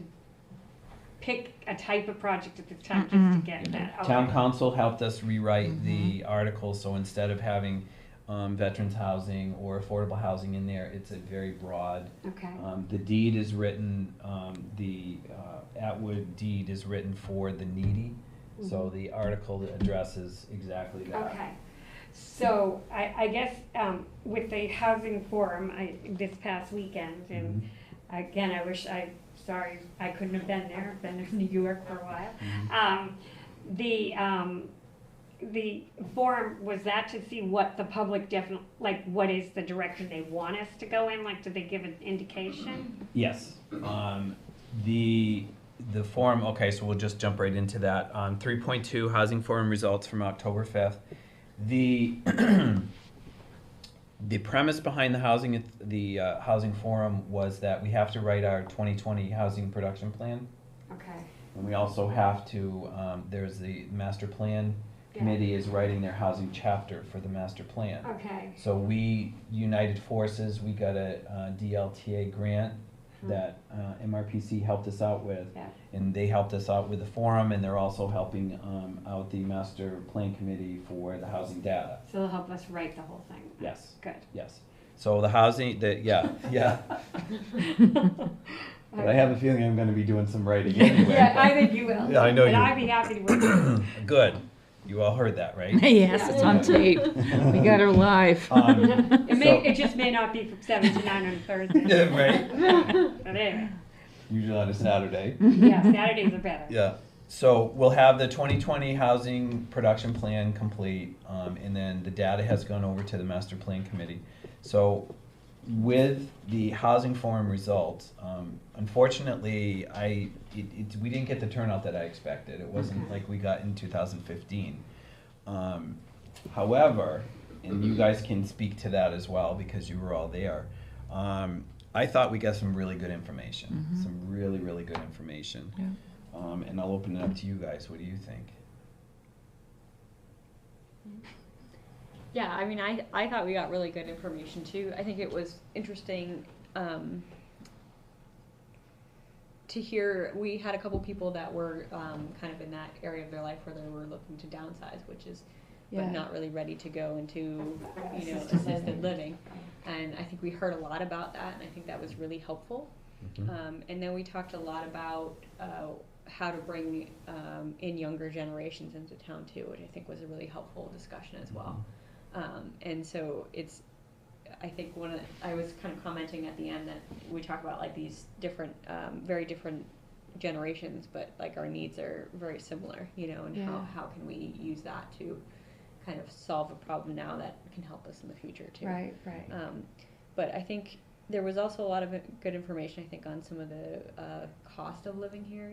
pick a type of project at the time just to get that. Okay. Town council helped us rewrite the article, so instead of having veterans housing or affordable housing in there, it's a very broad. Okay. The deed is written, the Atwood deed is written for the needy, so the article addresses exactly that. Okay. So I guess with the housing forum this past weekend, and again, sorry I couldn't have been there. I've been in New York for a while. The forum, was that to see what the public what is the direction they want us to go in? Like, did they give an indication? Yes. The forum, okay, so we'll just jump right into that. 3.2 Housing Forum results from October 5th. The the premise behind the housing forum was that we have to write our 2020 housing production plan. Okay. And we also have to, there's the master plan committee is writing their housing chapter for the master plan. Okay. So we united forces, we got a DLTA grant that MRPC helped us out with. Yeah. And they helped us out with the forum, and they're also helping out the master plan committee for the housing data. So they'll help us write the whole thing. Yes. Good. Yes. So the housing, yeah. But I have a feeling I'm gonna be doing some writing anyway. Yeah, but- I think you will. Yeah, I know and you- I'd be happy to work with you. Good. You all heard that, right? Yes, it's on tape. We got her live. It just may not be from 7 to 9 on Thursday. Right. But anyway, Usually on a Saturday. yeah, Saturdays are better. Yeah. So we'll have the 2020 housing production plan complete, and then the data has gone over to the master plan committee. So with the housing forum results, unfortunately, we didn't get the turnout that I expected. It wasn't like we got in 2015. However, and you guys can speak to that as well because you were all there. I thought we got some really good information, some really, really good information. Yeah. And I'll open it up to you guys. What do you think? Yeah, I mean, I thought we got really good information too. I think it was interesting to hear. We had a couple people that were kind of in that area of their life where they were looking to downsize, which is, but not really ready to go into, assisted living. And I think we heard a lot about that, and I think that was really helpful. And then we talked a lot about how to bring in younger generations into town too, which I think was a really helpful discussion as well. And so I think I was kind of commenting at the end that we talk about like these different, very different generations, but like our needs are very similar, and how can we use that to kind of solve a problem now that can help us in the future too. Right. But I think there was also a lot of good information, I think, on some of the cost of living here,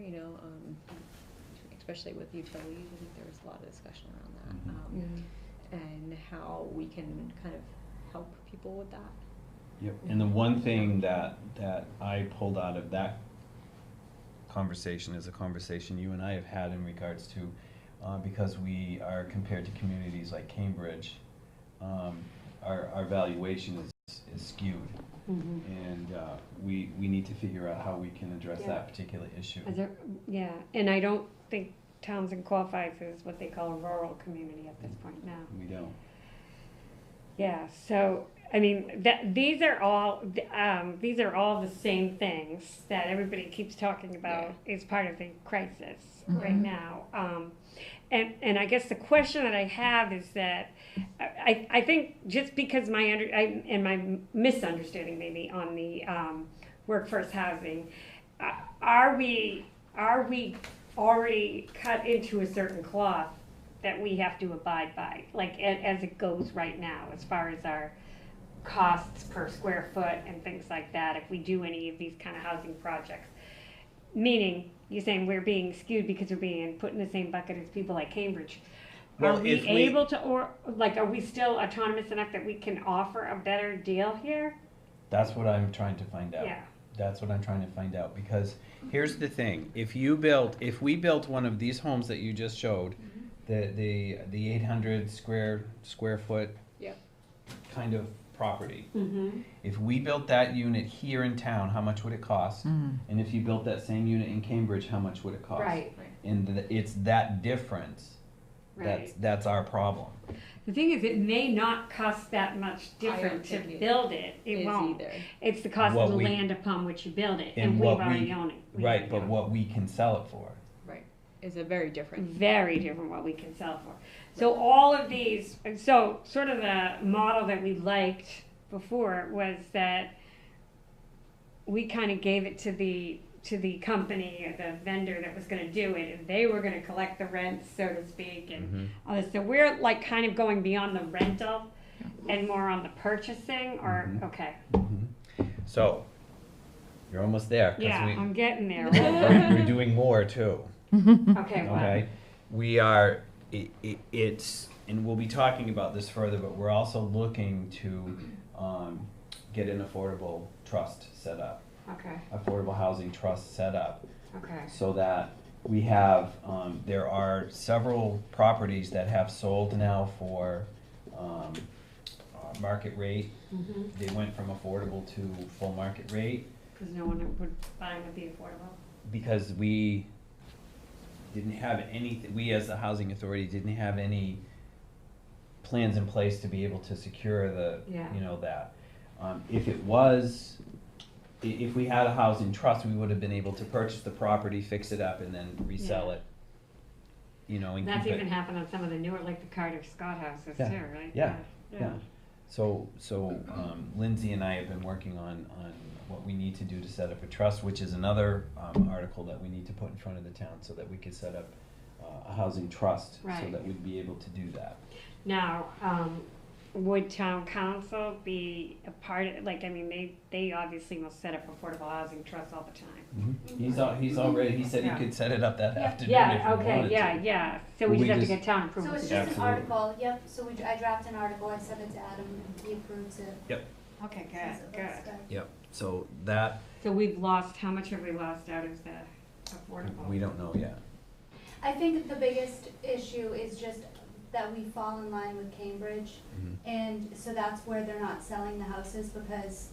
especially with utilities. I think there was a lot of discussion around that. And how we can kind of help people with that. Yep. And the one thing that I pulled out of that conversation is a conversation you and I have had in regards to, because we are compared to communities like Cambridge, our valuation is skewed. And we need to figure out how we can address that particular issue. And I don't think Townsend qualifies as what they call a rural community at this point now. We don't. Yeah, so I mean these are all the same things that everybody keeps talking about is part of the crisis right now. And I guess the question that I have is that I think just because my misunderstanding maybe on the workforce housing, are we already cut into a certain cloth that we have to abide by, like as it goes right now, as far as our costs per square foot and things like that, if we do any of these kind of housing projects? Meaning, you're saying we're being skewed because we're being put in the same bucket as people like Cambridge. Well, are we able to, or like, are we still autonomous enough that we can offer a better deal here? That's what I'm trying to find out. Yeah. That's what I'm trying to find out, because here's the thing: if we built one of these homes that you just showed, the 800 square foot kind of property. If we built that unit here in town, how much would it cost? And if you built that same unit in Cambridge, how much would it cost? Right. And it's that difference. Right. That's our problem. The thing is, it may not cost that much different to build it. It won't. Either. It's the cost of the land upon which you build it, and we've already owned it. Right, but what we can sell it for. Right. Is a very different. Very different what we can sell for. So all of these, so sort of the model that we liked before was that we kind of gave it to the company or the vendor that was going to do it, and they were going to collect the rent, so to speak, and all this. So we're like kind of going beyond the rental and more on the purchasing, or okay. So you're almost there. Yeah, I'm getting there. We're doing more too. Okay, well. Okay, we are. It's, and we'll be talking about this further, but we're also looking to get an affordable trust set up. Okay. Affordable housing trust set up. Okay. So that we have, there are several properties that have sold now for market rate. They went from affordable to full market rate Because no one would buy them at the affordable. because we didn't have anything, we as the housing authority didn't have any plans in place to be able to secure the, Yeah. you know, that. If it was, if we had a housing trust, we would have been able to purchase the property, fix it up, and then resell Yeah. it. You know, and That's keep even it. happened on some of the newer, like the Carter Scott houses too, Yeah. right? Yeah. So Lindsay and I have been working on what we need to do to set up a trust, which is another article that we need to put in front of the town so that we could set up a housing trust, so Right. that we'd be able to do that. Now, would town council be a part of, like, I mean, they obviously must set up affordable housing trusts all the time. He's already, he said he Yeah. could set it up that Yeah. afternoon if Yeah, he okay, wanted yeah, to. yeah, so Well, we we just have to just- get town So approval. it's to just do an Absolutely. article, yep, so I draft an article, I send it to Adam, and he approves it. that. Okay, Says it good, looks good. Yep, so that, So we've lost, how much have we lost out of the affordable? we don't know yet. I think the biggest issue is just that we fall in line with Cambridge. And so that's where they're not selling the houses because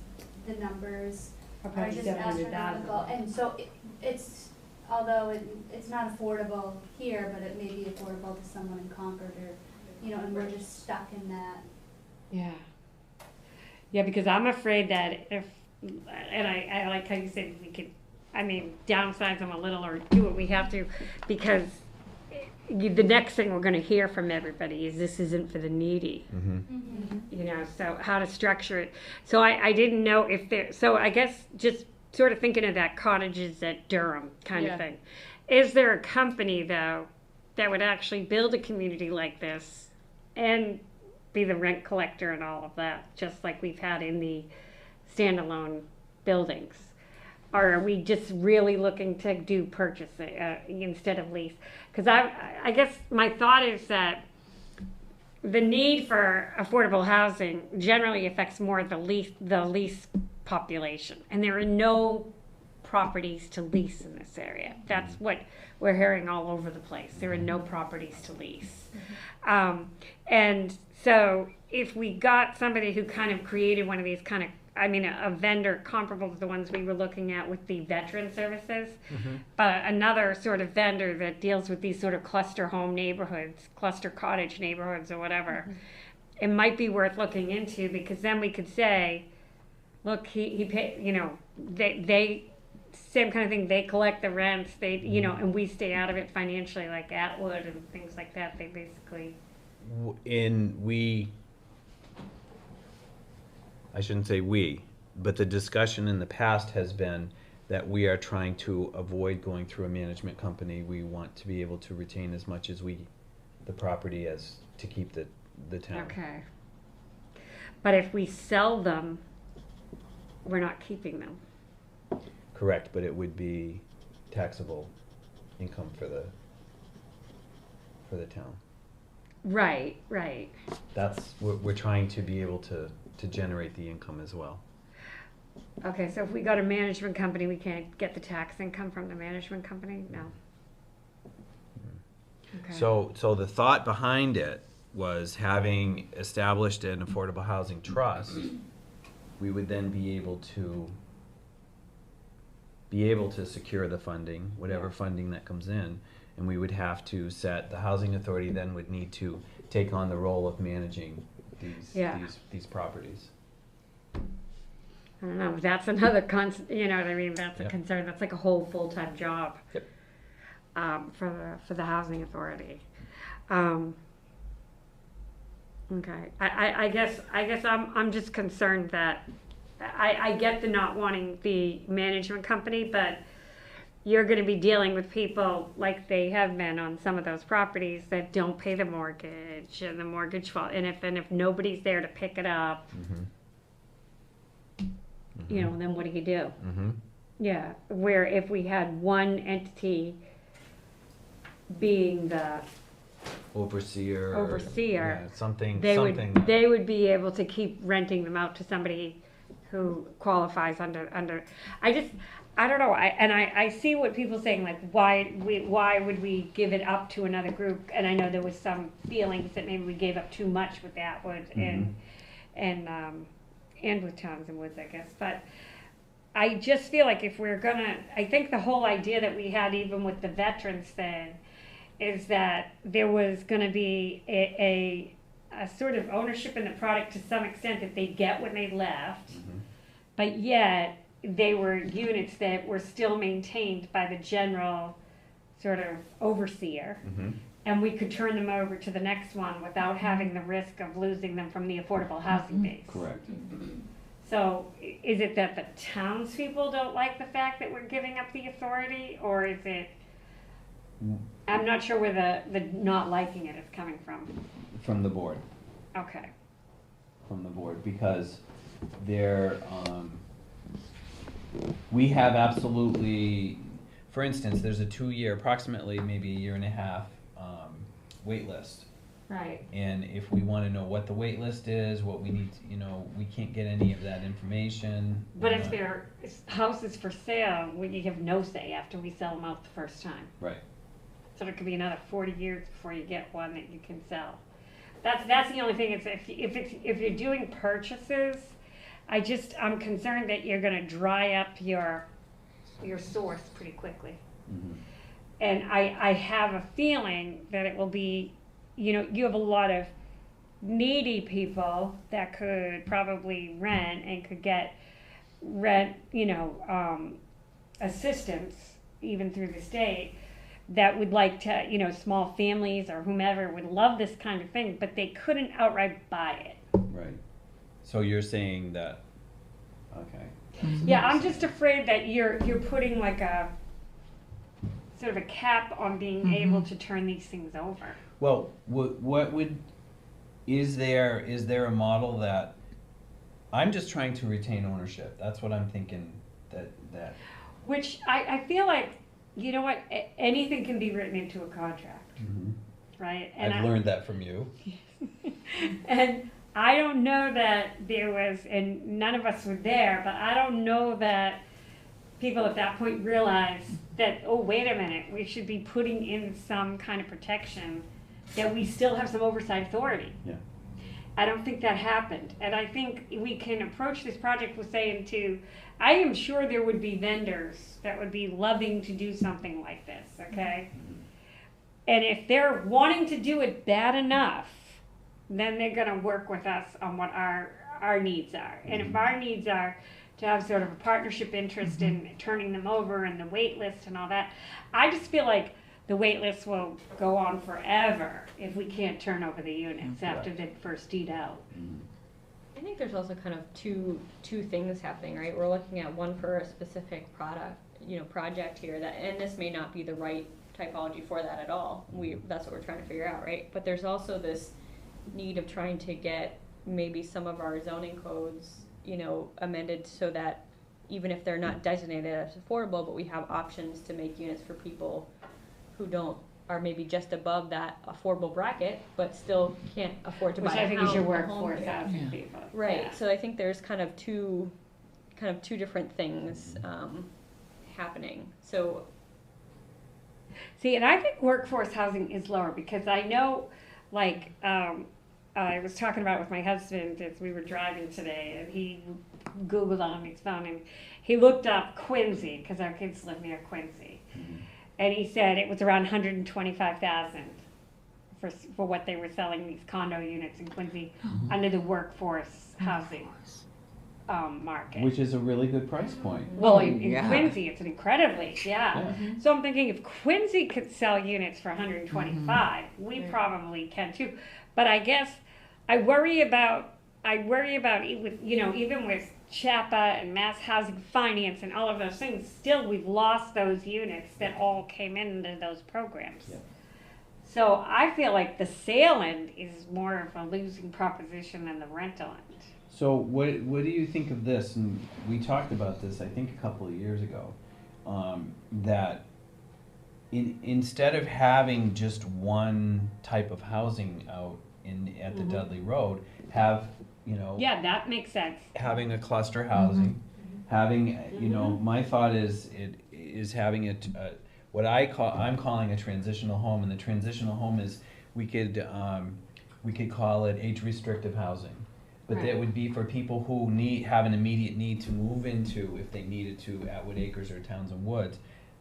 the numbers are just astronomical. And so it's, although it's not affordable here, but it may be affordable to someone in Concord or, you know, and we're just stuck in that. Yeah. Yeah, because I'm afraid that if, and I like how you said we could, I mean, downsize them a little or do what we have to, because the next thing we're gonna hear from everybody is this isn't for the needy. You know, so how to structure it. So I didn't know if there, so I guess just sort of thinking of that cottages at Durham kind Yeah. of thing. Is there a company though that would actually build a community like this and be the rent collector and all of that, just like we've had in the standalone buildings? Or are we just really looking to do purchase instead of lease? Because I guess my thought is that the need for affordable housing generally affects more the lease population, and there are no properties to lease in this area. That's what we're hearing all over the place. There are no properties to lease, and so if we got somebody who kind of created one of these kind of, I mean, a vendor comparable to the ones we were looking at with the veteran services, but another sort of vendor that deals with these sort of cluster home neighborhoods, cluster cottage neighborhoods or whatever, it might be worth looking into, because then we could say, look, he pay, you know, they same kind of thing, they collect the rents, they, you know, and we stay out of it financially, like Atwood and things like that. They basically, I shouldn't say we, but the discussion in the past has been that we are trying to avoid going through a management company. We want to be able to retain as much as the property as to keep the town. okay. But if we sell them, we're not keeping them. Correct, but it would be taxable income for the town. Right, right. That's, we're trying to be able to generate the income as well. Okay, so if we got a management company, we can't get the tax income from the management company? No. Okay. So the thought behind it was having established an affordable housing trust, we would then be able to secure the funding, whatever funding that comes in, and we would have to set, the housing authority then would need to take on the role of managing these properties. I don't know, that's another you know what I mean, that's a Yep. concern, that's like a whole full-time job. Yep. For the housing authority. Okay, I guess I'm just concerned that, I get the not wanting the management company, but you're gonna be dealing with people like they have been on some of those properties that don't pay the mortgage, and the mortgage fall, and if nobody's there to pick it up, you know, then what do you do? Yeah, where if we had one entity being the Overseer. Overseer, Yeah, something. they would be able to keep renting them out to somebody who qualifies under, I don't know, I see what people saying, like, why would we give it up to another group? And I know there was some feelings that maybe we gave up too much with Atwood and with Townsend Woods, I guess, but I just feel like if we're gonna, I think the whole idea that we had even with the veterans thing is that there was gonna be a sort of ownership in the product to some extent that they get when they left, but yet they were units that were still maintained by the general sort of overseer, and we could turn them over to the next one without having the risk of losing them from the affordable housing base. Correct. So is it that the townspeople don't like the fact that we're giving up the authority, or is it, I'm not sure where the not liking it is coming from. From the board. Okay. From the board, because we have absolutely, for instance, there's a 2-year, approximately maybe a year and a half, wait list. Right. And if we want to know what the wait list is, what we need, we can't get any of that information. But if there is houses for sale, you have no say after we sell them out the first time. Right. So it could be another 40 years before you get one that you can sell. That's the only thing. Is if you're doing purchases, I'm concerned that you're going to dry up your source pretty quickly. And I have a feeling that it will be, you have a lot of needy people that could probably rent and could get assistance even through the state that would like to, small families or whomever would love this kind of thing, but they couldn't outright buy it. Right. So you're saying that, okay. Yeah, I'm just afraid that you're putting like a sort of a cap on being able to turn these things over. Well, is there a model that, I'm just trying to retain ownership. That's what I'm thinking that. Which I feel like, you know what, anything can be written into a contract, right? And I've learned that from you. And I don't know that there was, and none of us were there, but I don't know that people at that point realized that, oh, wait a minute, we should be putting in some kind of protection that we still have some oversight authority. Yeah. I don't think that happened. And I think we can approach this project with saying I am sure there would be vendors that would be loving to do something like this, okay? And if they're wanting to do it bad enough, then they're gonna work with us on what our needs are. And if our needs are to have sort of a partnership interest in turning them over and the wait list and all that, I just feel like the wait list will go on forever if we can't turn over the units after the first deed out. I think there's also kind of two things happening, right? We're looking at one for a specific project here and this may not be the right typology for that at all. That's what we're trying to figure out, right? But there's also this need of trying to get maybe some of our zoning codes, amended so that even if they're not designated as affordable, but we have options to make units for people who are maybe just above that affordable bracket, but still can't afford to buy a house. Which I think is your workforce housing people. Right. Yeah. So I think there's kind of two different things happening. So. See, and I think workforce housing is lower because I know, like, I was talking about it with my husband as we were driving today, and he Googled on his phone and he looked up Quincy because our kids live near Quincy. And he said it was around 125,000 for what they were selling these condo units in Quincy under the workforce housing market. Which is a really good price point. Well, in Quincy, it's incredibly, So I'm thinking if Quincy could sell units for 125, we probably can too. But I guess I worry about even with CHAPA and Mass Housing Finance and all of those things, still we've lost those units that all came into those programs. Yeah. So I feel like the sale end is more of a losing proposition than the rental end. So what do you think of this? And we talked about this, I think, a couple of years ago, that instead of having just one type of housing out at the Dudley Road, have you know, Yeah, that makes sense. having a cluster housing, having, you know, my thought is having it, what I'm calling a transitional home, and the transitional home is, we could call it age restrictive housing. But that Right. would be for people who have an immediate need to move into, if they needed to, Atwood Acres or Townsend Woods,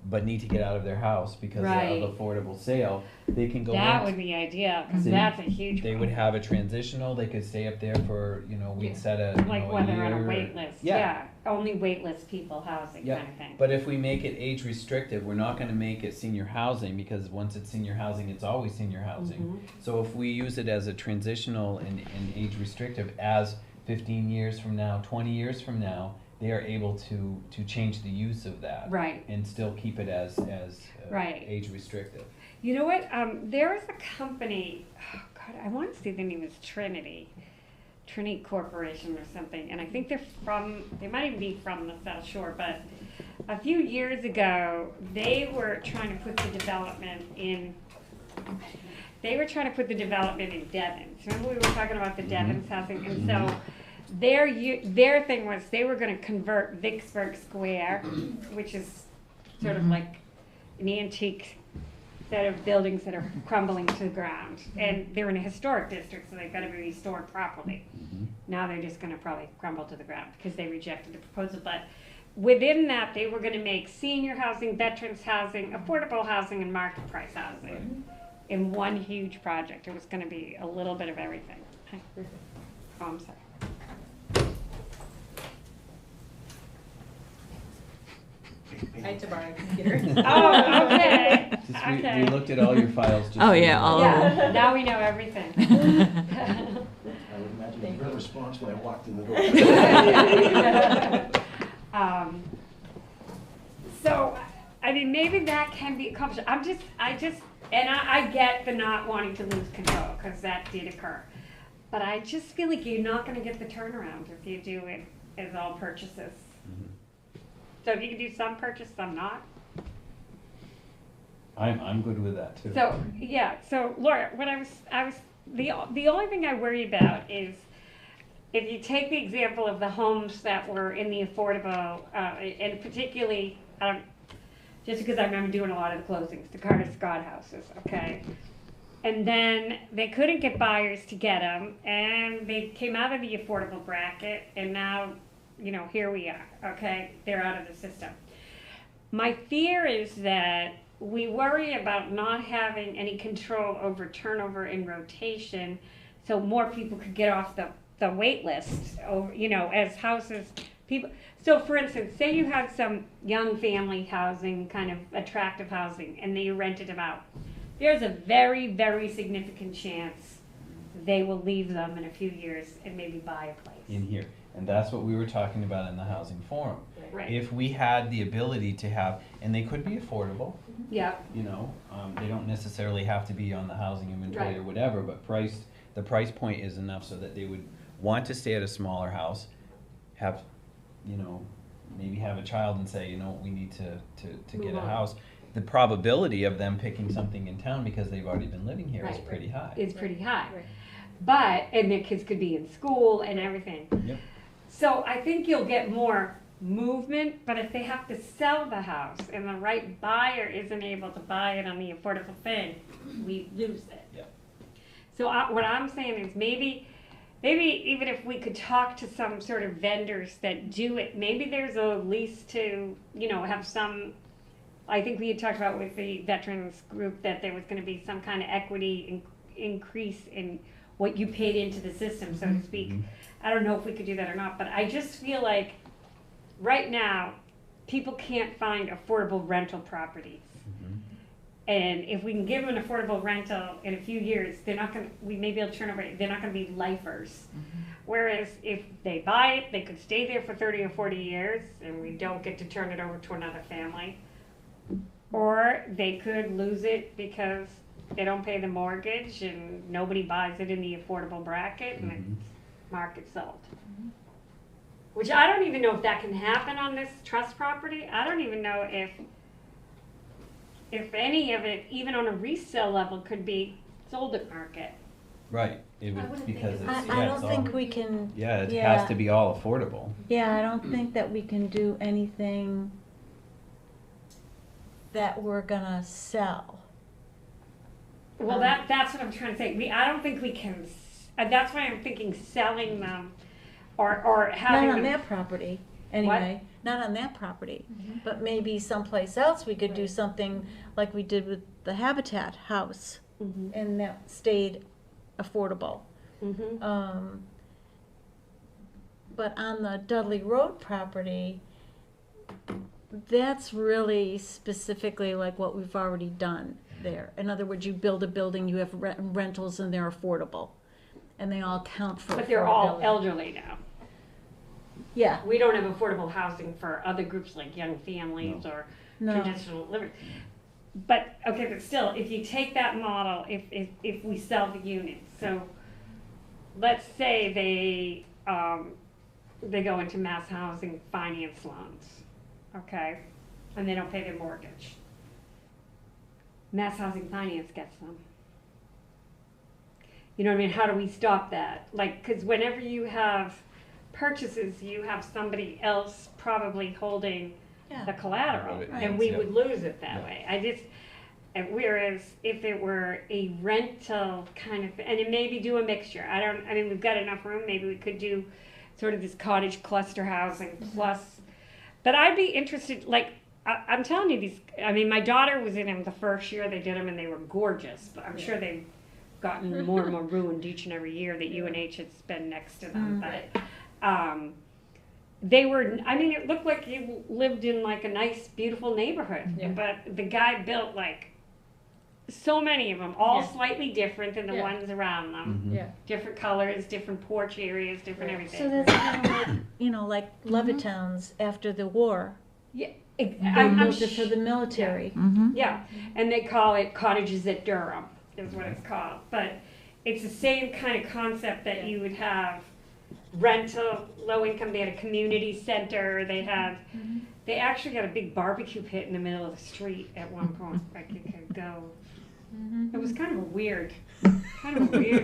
but need to get out of their house because Right. of affordable sale, they can go That in. would be ideal, because See, that's a huge They would have a transitional, they could stay up there for, you know, we'd set a, you like know, a when they're on a year. wait list. Yeah. Only wait list people housing Yeah, kind of thing. but if we make it age restrictive, we're not gonna make it senior housing, because once it's senior housing, it's always senior housing. Mhm. So if we use it as a transitional and age restrictive, as 15 years from now, 20 years from now, they are able to change the use of that. Right. And still keep it as Right. age restrictive. You know what? There is a company, oh God, I want to say the name is Trinity Corporation or something, and I think they might even be from the South Shore, but a few years ago, they were trying to put the development in Devon's. Remember we were talking about the Devon's housing? And so their thing was they were going to convert Vicksburg Square, which is sort of like an antique set of buildings that are crumbling to the ground. And they're in a historic district, so they've got to be restored properly. Now they're just going to probably crumble to the ground because they rejected the proposal. But within that, they were going to make senior housing, veterans housing, affordable housing, and market price housing in one huge project. It was going to be a little bit of everything. Oh, I'm sorry. I had to borrow a computer. Oh, okay. Just Okay. we looked at all your files just. Oh, so yeah, you know. all Yeah, now we know everything. I would imagine a good response when I walked in the door. So, I mean, maybe that can be accomplished. I get the not wanting to lose control, because that did occur. But I just feel like you're not gonna get the turnaround if you do it as all purchases. So if you can do some purchase, some not. I'm good with that too. So, yeah, so Laura, what the only thing I worry about is if you take the example of the homes that were in the affordable, and particularly, just because I remember doing a lot of the closings, the Carter Scott houses, okay? And then they couldn't get buyers to get them, and they came out of the affordable bracket, and now, you know, here we are, okay? They're out of the system. My fear is that we worry about not having any control over turnover and rotation, so more people could get off the wait list, over, you know, as houses, people. So for instance, say you had some young family housing, kind of attractive housing, and then you rented them out. There's a very, very significant chance they will leave them in a few years and maybe buy a place. In here, and that's what we were talking about in the housing forum. Right. If we had the ability to have, and they could be affordable, Yeah. you know, they don't necessarily have to be on the housing inventory Right. or whatever, but the price point is enough so that they would want to stay at a smaller house, have, you know, maybe have a child and say, you know, we need to get Move a on. house. The probability of them picking something in town because they've already been living here is Right. pretty high. It's pretty high. But, and their kids could be in school and everything. Yep. So I think you'll get more movement, but if they have to sell the house and the right buyer isn't able to buy it on the affordable thing, we lose it. Yep. So what I'm saying is maybe even if we could talk to some sort of vendors that do it, maybe there's a lease to, you know, have some, I think we had talked about with the veterans group that there was going to be some kind of equity increase in what you paid into the system, so to speak. I don't know if we could do that or not, but I just feel like right now, people can't find affordable rental properties. And if we can give them an affordable rental in a few years, we may be able to turn over, they're not gonna be lifers. Whereas if they buy it, they could stay there for 30 or 40 years and we don't get to turn it over to another family. Or they could lose it because they don't pay the mortgage and nobody buys it in the affordable bracket and it's market sold. Which I don't even know if that can happen on this trust property. I don't even know if any of it, even on a resale level, could be sold at market. Right. It I would, wouldn't think because it it's, would I yeah, don't it's all, think we can, yeah, it yeah. has to be all affordable. yeah, I don't think that we can do anything that we're gonna sell. Well, that's what I'm trying to say. I don't think we can, that's why I'm thinking selling them or having Not on them. that property, anyway, not on that property. But maybe someplace else we could do something like we did with the Habitat House, Mhm. and that stayed affordable. Mhm. But on the Dudley Road property, that's really specifically like what we've already done there. In other words, you build a building, you have rentals, and they're affordable, and they all count for affordability. But they're all elderly now. Yeah, We don't have affordable housing for other groups like young families or no, traditional living. But, okay, but still, if you take that model, if we sell the units, so let's say they go into mass housing finance loans, okay? And they don't pay their mortgage. Mass housing finance gets them. You know what I mean? How do we stop that? Like, because whenever you have purchases, you have somebody else probably holding yeah. the collateral, Right. and we Yeah. would lose it that Yeah. way. And whereas if it were a rental kind of, and it maybe do a mixture. I mean, we've got enough room. Maybe we could do sort of this cottage cluster housing plus. But I'd be interested. Like I'm telling you, these. I mean, my daughter was in them the first year they did them, and they were gorgeous. But I'm sure they've gotten more and more ruined each and every year that UNH has been next to them. But they were, I mean, it looked like you lived in like a nice, beautiful neighborhood. Yeah. But the guy built like so many of them, all Yeah. slightly different than the Yeah. ones around them. Mhm. Yeah. Different colors, different porch areas, different Right. everything. So that's kind of like, like Levittown's after the war. Yeah, They I'm built it for the military. Mm-hmm. yeah, and they call it cottages at Durham, is what it's called. But it's the same kind of concept that you would have rental, low income. They had a community center. They had, they actually had a big barbecue pit in the middle of the street at one point. Like you could go. It was kind of a weird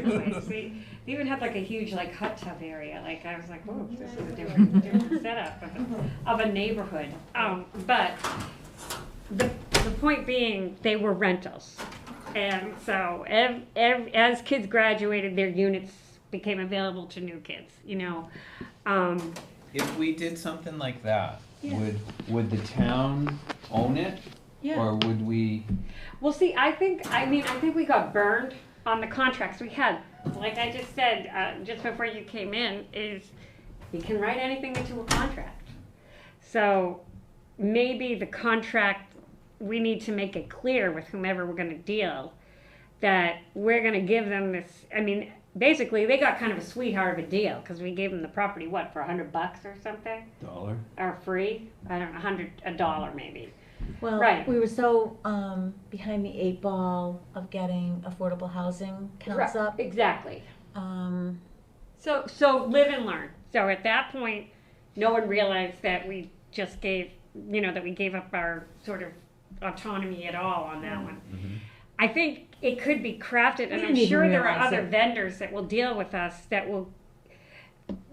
place. They even had like a huge like hot tub area. Like I was like, oh, this is a different setup of a neighborhood. But the point being, they were rentals, and so as kids graduated, their units became available to new kids. If we did something like that, Yeah. would the town own it? Yeah. Or would we, Well, see, I think we got burned on the contracts we had. Like I just said, just before you came in, is you can write anything into a contract. So maybe the contract, we need to make it clear with whomever we're gonna deal, that we're gonna give them this, I mean, basically, they got kind of a sweetheart of a deal, because we gave them the property, what, for $100 or something? dollar? Or free? I don't know, $1 maybe. Well, Right. we were so behind the 8 ball of getting affordable housing counts up. Exactly. Um, So live and learn. So at that point, no one realized that we just gave, that we gave up our sort of autonomy at all on that one. Mhm. I think it could be crafted, and We I'm didn't even sure there are realize other it. vendors that will deal with us that will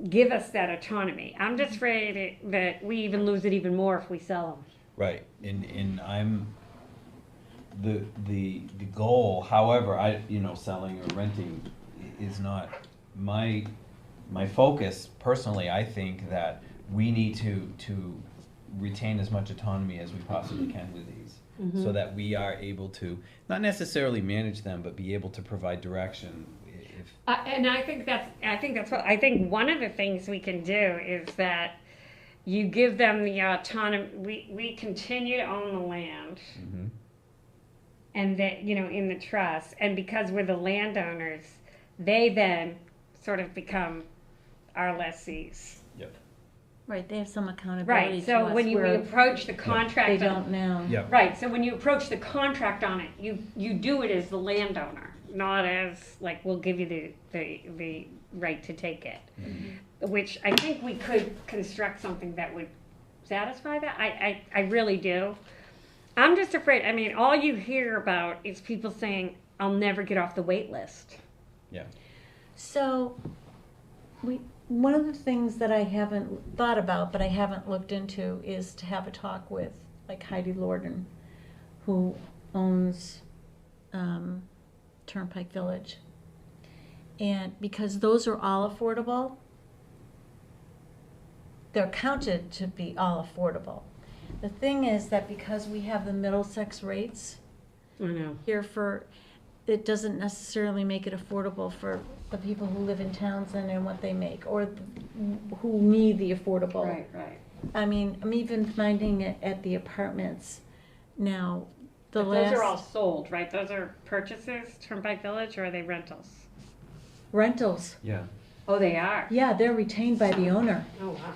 give us that autonomy. I'm just afraid that we even lose it even more if we sell them. Right, and I'm, the goal, however, selling or renting is not my focus personally. I think that we need to retain as much autonomy as we possibly can with these, so that we are able to, not necessarily manage them, but be able to provide direction. And I think one of the things we can do is that you give them the autonomy. We continue to own the land, Mm-hmm. and that in the trust, and because we're the landowners, they then sort of become our lessees. Yep. right, they have some accountability Right. to So us when we where approach the contract, they don't now. Yep. Right. So when you approach the contract on it, you do it as the landowner, not as like we'll give you the right to take it. Which I think we could construct something that would satisfy that. I really do. I'm just afraid. I mean, all you hear about is people saying, "I'll never get off the wait list." Yeah. So, one of the things that I haven't thought about, but I haven't looked into, is to have a talk with, like, Heidi Lorden, who owns Turnpike Village. And because those are all affordable, they're counted to be all affordable. The thing is that because we have the Middlesex rates I know. here for, it doesn't necessarily make it affordable for the people who live in Townsend and what they make, or who need the affordable. Right, right. I mean, I'm even finding it at the apartments now. The But last those are all sold, right? Those are purchases, Turnpike Village, or are they rentals? rentals, Yeah. Oh, they are? yeah, they're retained by the owner. Oh, wow.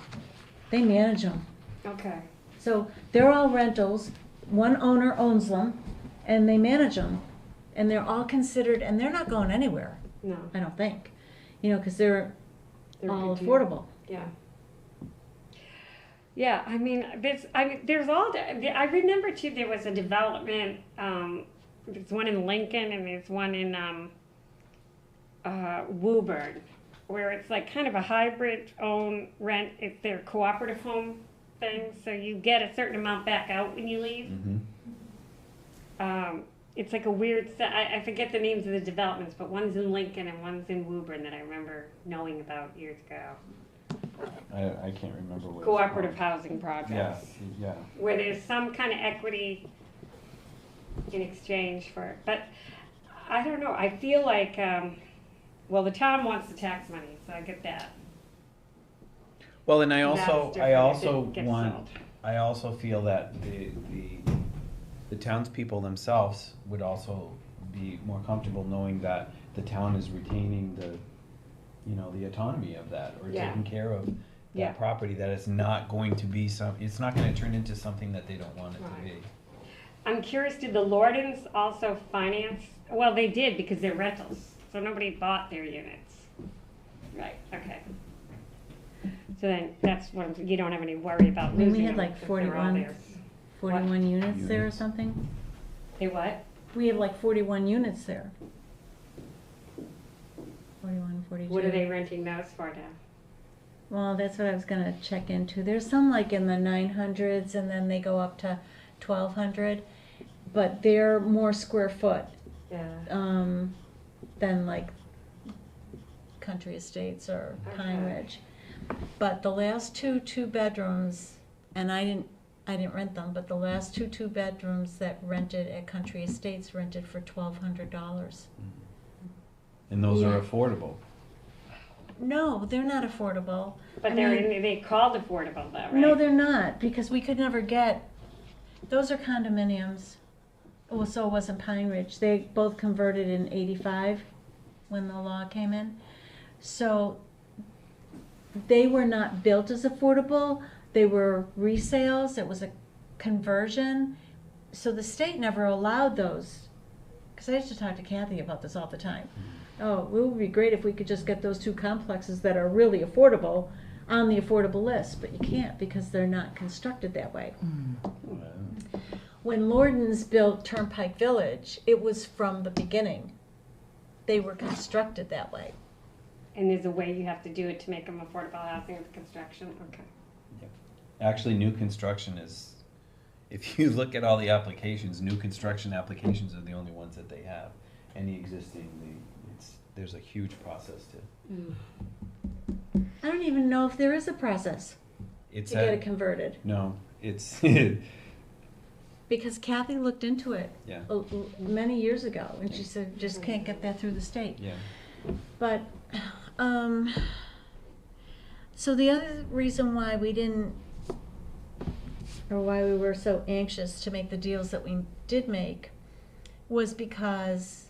They manage them. Okay. So they're all rentals. One owner owns them, and they manage them, and they're all considered, and they're not going anywhere. No, I don't think, because they're they're all good too. affordable. Yeah. Yeah, I mean, there's all, I remember too, there was a development, there's one in Lincoln and there's one in, Woburn, where it's like kind of a hybrid own rent, if they're cooperative home things, so you get a certain amount back out when you leave. Mm-hmm. It's like a weird, I forget the names of the developments, but one's in Lincoln and one's in Woburn that I remember knowing about years ago. I can't remember what. Cooperative housing projects. Yeah, yeah. Where there's some kind of equity in exchange for it. But I don't know, I feel like, well, the town wants the tax money, so I get that. Well, and I That's also, different if also it gets want, sold. I also feel that the townspeople themselves would also be more comfortable knowing that the town is retaining the, the autonomy of that, or Yeah. taking care of Yeah. that property, that it's not going to be it's not gonna turn into something that they don't want it Right. to be. I'm curious, did the Lordens also finance? Well, they did because they're rentals, so nobody bought their units. Right, okay. So then, that's what, you don't have any worry about I mean, losing we had them like because they're all 41, theirs. 41 units there or Units. something. They what? We have like 41 units there. 41, 42. What are they renting those for now? Well, that's what I was gonna check into. There's some like in the 900s, and then they go up to 1200, but they're more square foot Yeah. than like Country Estates or Pine Okay. Ridge. But the last two bedrooms, and I didn't rent them, but the last two bedrooms that rented at Country Estates rented for $1,200. And those Yeah. are affordable. No, they're not affordable. But I they're, mean- they called affordable though, right? No, they're not, because we could never get, those are condominiums. Well, so it wasn't Pine Ridge. They both converted in 85 when the law came in. So they were not built as affordable. They were resales. It was a conversion. So the state never allowed those. Because I used to talk to Kathy about this all the time. Oh, it would be great if we could just get those two complexes that are really affordable on the affordable list, but you can't because they're not constructed that way. When Lorden's built Turnpike Village, it was from the beginning. They were constructed that way. And there's a way you have to do it to make them affordable housing with construction, okay. Actually, new construction is, if you look at all the applications, new construction applications are the only ones that they have. Any existing, there's a huge process to. I don't even know if there is a process It's to get it converted, No, it's, because Kathy looked into it yeah, many years ago, and she said, just can't get that through the state. yeah. But, so the other reason why we didn't, or why we were so anxious to make the deals that we did make, was because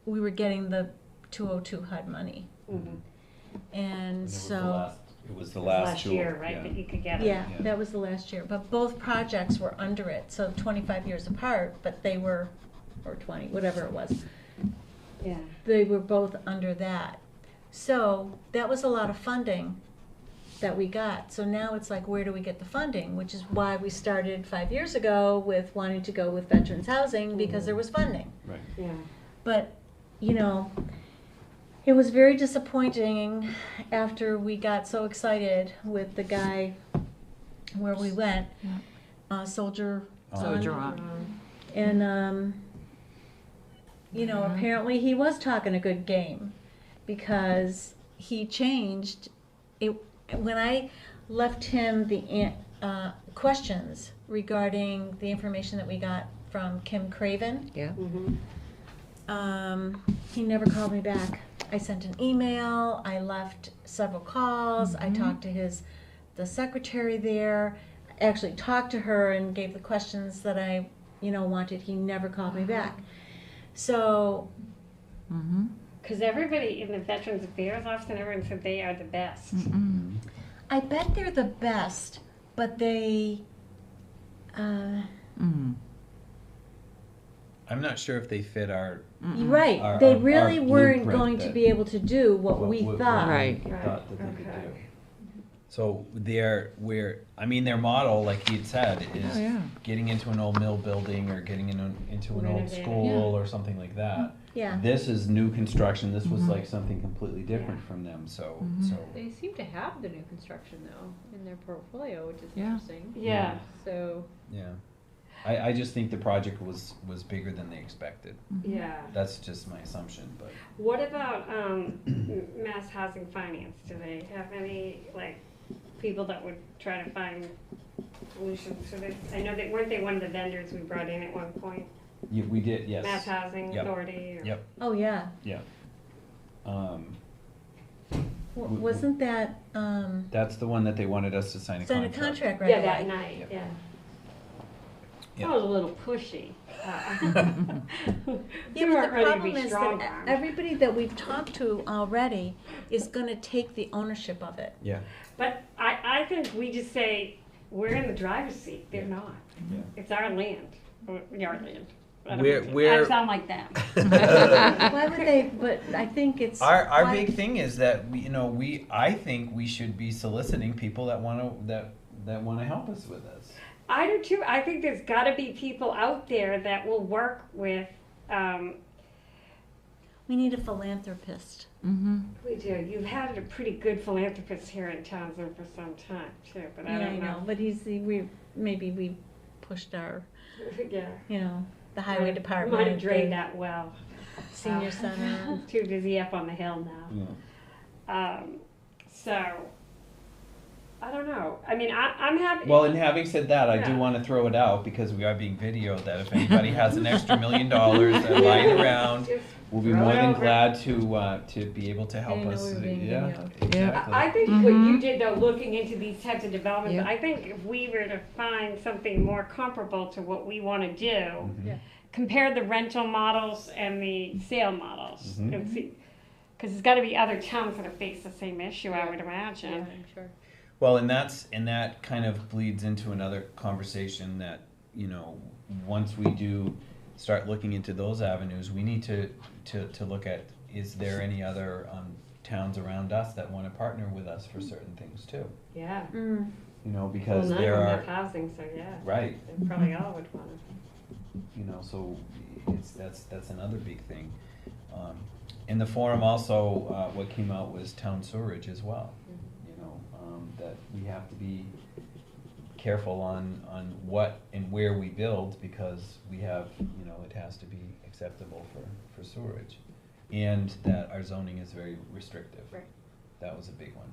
we were getting the 202 HUD money. Mhm. And It was the last Last two, year, right, yeah. that you could get it. yeah, Yeah. that was the last year, but both projects were under it, so 25 years apart, but they were, or 20, whatever it was. Yeah. They were both under that. So that was a lot of funding that we got. So now it's like, where do we get the funding? Which is why we started 5 years ago with wanting to go with veterans housing, because there was funding. Right. Yeah. But, It was very disappointing after we got so excited with the guy where we went, Soldier Soldier Run. Run. And, you know, apparently he was talking a good game because he changed it. When I left him the questions regarding the information that we got from Kim Craven, Yeah. he never called me back. I sent an email, I left several calls, I talked to the secretary there, actually talked to her and gave the questions that I, wanted. He never called me back. So, Because everybody in the Veterans Affairs Office and everyone said they are the best. I bet they're the best, but they, I'm not sure if they fit our. right, Our- they our- really our weren't blueprint going to that- be able to do what we what thought. Right. Thought that they could Okay. do. So their model, like he had said, is Oh, yeah. getting into an old mill building or getting into an old Renovating. school or something like that. Yeah. This is new construction. This was like something completely different from them. So They seem to have the new construction though in their portfolio, which is Yeah. interesting. Yeah. So yeah, I just think the project was bigger than they expected. Yeah. That's just my assumption, but. What about Mass Housing Finance? Do they have any people that would try to find solutions for this? I know weren't they one of the vendors we brought in at one point? We did, yes. Mass Housing Yep. Authority. Or... Yep. Oh, yeah. Yeah. Wasn't that, That's the one that they wanted us to sign a sign a contract. contract right Yeah, away? that night. Yep. Yeah. Yep. That was a little pushy. Yeah, We but the weren't ready to problem be is strong that armed. everybody that we've talked to already is gonna take the ownership of it. Yeah. But I think we just say, we're in the driver's seat. They're Yeah. not. Yeah. It's our land. Your land. I don't We're- I sound like them. Why would they, but I think it's. Our why- big thing is that I think we should be soliciting people that want to help us with this. I do too. I think there's got to be people out there that will work with. We need a philanthropist. We do. You've had a pretty good philanthropist here in Townsend for some time too, but I Yeah, I don't know, know. but maybe we pushed our, Yeah. the highway department. Might have the drained that well. Senior center. I'm too busy up on the hill now. Yeah. So, I don't know. I mean, I'm happy. Well, and having said that, I do Yeah. want to throw it out because we are being videoed. That if anybody has an extra $1 million lying around, Just we'll be throw more it than over. glad to be able to help I know us. we're being Yeah, videoed. exactly. I think what you did though, looking into these types of developments, Yeah. I think if we were to find something more comparable to what we want to do, Mhm. compare the rental models and the sale models, Mhm. and see, because there's got to be other towns that have faced the same issue, I would imagine. I'm sure. Well, and that kind of bleeds into another conversation that once we do start looking into those avenues, we need to look at, is there any other towns around us that want to partner with us for certain things too? Yeah. Mm. Because well, none there of them are have housing, so yeah. right. They probably all would want to. So that's another big thing. In the forum also, what came out was town sewerage as well. That we have to be careful on what and where we build because we have, it has to be acceptable for sewerage. And that our zoning is very restrictive. Right. That was a big one.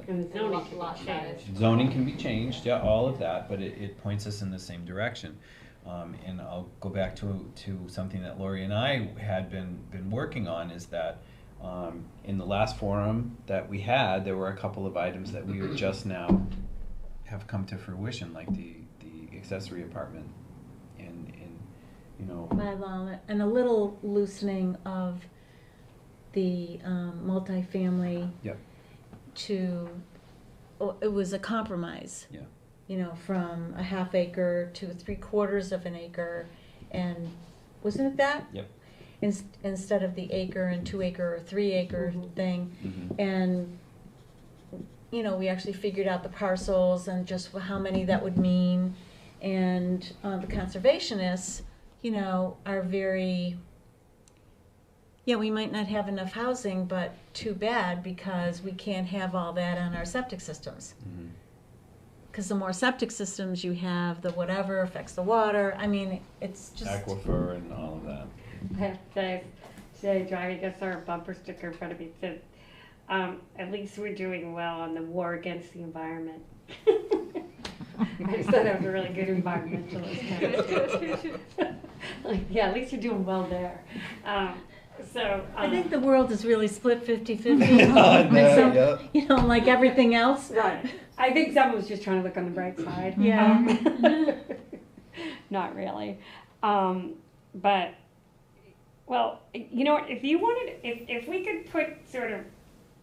And the zoning lot- can lot be size. changed. Zoning can be changed, yeah, all of that, but it points us in the same direction. And I'll go back to something that Lori and I had been working on, is that in the last forum that we had, there were a couple of items that we are just now have come to fruition, like the accessory apartment and Bylaw, and a little loosening of the multifamily. Yep. It was a compromise. Yeah. From a half acre to 3/4 of an acre, and wasn't it that? Yep. Instead of the acre and 2 acre or 3 acre thing, Mhm. and we actually figured out the parcels and just how many that would mean, and the conservationists, are very yeah, we might not have enough housing, but too bad, because we can't have all that on our septic systems. Mhm. Because the more septic systems you have, the whatever affects the water. I mean, it's just. Aquifer and all of that. I have to say, today driving us our bumper sticker in front of me said, at least we're doing well on the war against the environment. I just thought that was a really good environmentalist. Like, yeah, at least you're doing well there. I think the world is really split 50-50. Yeah. You know, like everything else. Right. I think someone was just trying to look on the bright side. Yeah. Not really. But, well, you know what, if you wanted, if we could put sort of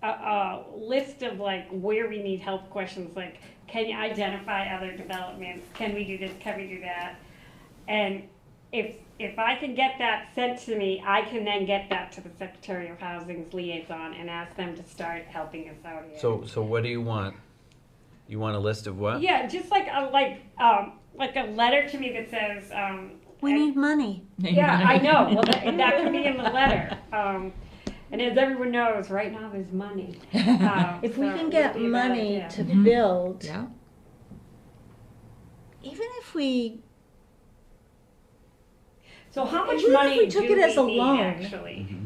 a list of like where we need help questions, like can you identify other developments? Can we do this? Can we do that? And if I can get that sent to me, I can then get that to the Secretary of Housing's liaison and ask them to start helping us out here. So what do you want? You want a list of what? Yeah, just like a letter to me that says. We need money. Yeah, I know. Well, that can be in the letter. And as everyone knows, right now there's money. If we so can it get would be a bad money idea. to build, Yeah. even if we. So how much Even if money we took do it as a we need, loan. actually? Mhm.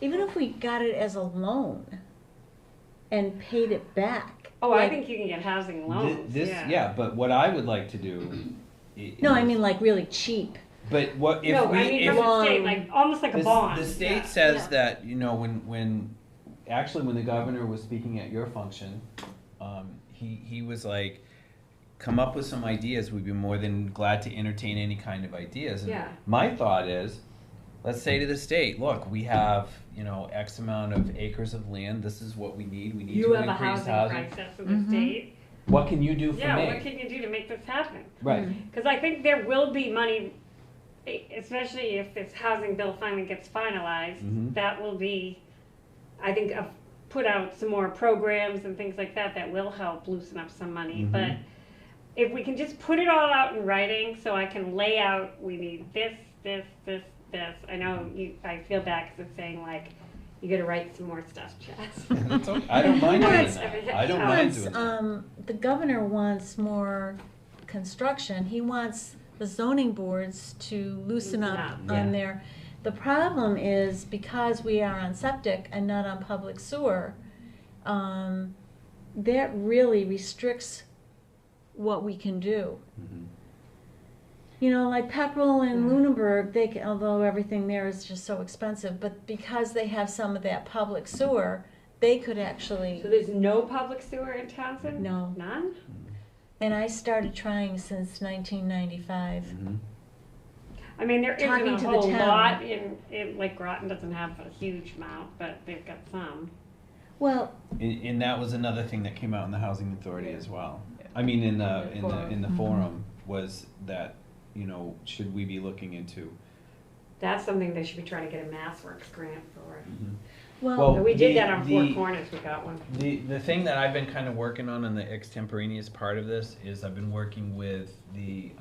Even if we got it as a loan and paid it back. Oh, I like- think you can get housing loans. Yeah, but what I would like to do. No, I mean like really cheap. But what if No, we I mean if from the state, like almost like a bond. the state Yeah. says Yeah. that, you know, when the governor was speaking at your function, he was like, come up with some ideas. We'd be more than glad to entertain any kind of ideas. And Yeah. my thought is, let's say to the state, look, we have, you know, X amount of acres of land. This is what we need. We need You to have a increase housing crisis in the state. What can you do for Yeah, me? what can you do to make this happen? Right. Because I think there will be money, especially if this housing bill finally gets finalized, Mhm. that will be, I think, put out some more programs and things like that that will help loosen up some money. Mhm. But if we can just put it all out in writing so I can lay out, we need this, this, this, this. I know I feel bad because it's saying like, you gotta write some more stuff, Chaz. That's okay. I don't mind doing Wants- that. I don't mind Wants, doing that. the governor wants more construction. He wants the zoning boards to loosen up Yeah. on their. The problem is because we are on septic and not on public sewer, that really restricts what we can do. Mhm. You know, like Pepperell and Lunenburg, although everything there is just so expensive, but because they have some of that public sewer, they could actually. So there's no public sewer in Townsend? No. None? And I started trying since 1995. Mhm. I mean, there Talking isn't to a the whole town. lot in, like Groton doesn't have a huge amount, but they've got some. Well, And that was another thing that came out in the housing authority as well. I mean, in the forum was that, you know, should we be looking into? That's something they should be trying to get a MassWorks grant for. well, We did the- that on Four the- Corners, we got one. The thing that I've been kind of working on the extemporaneous part of this is I've been working with the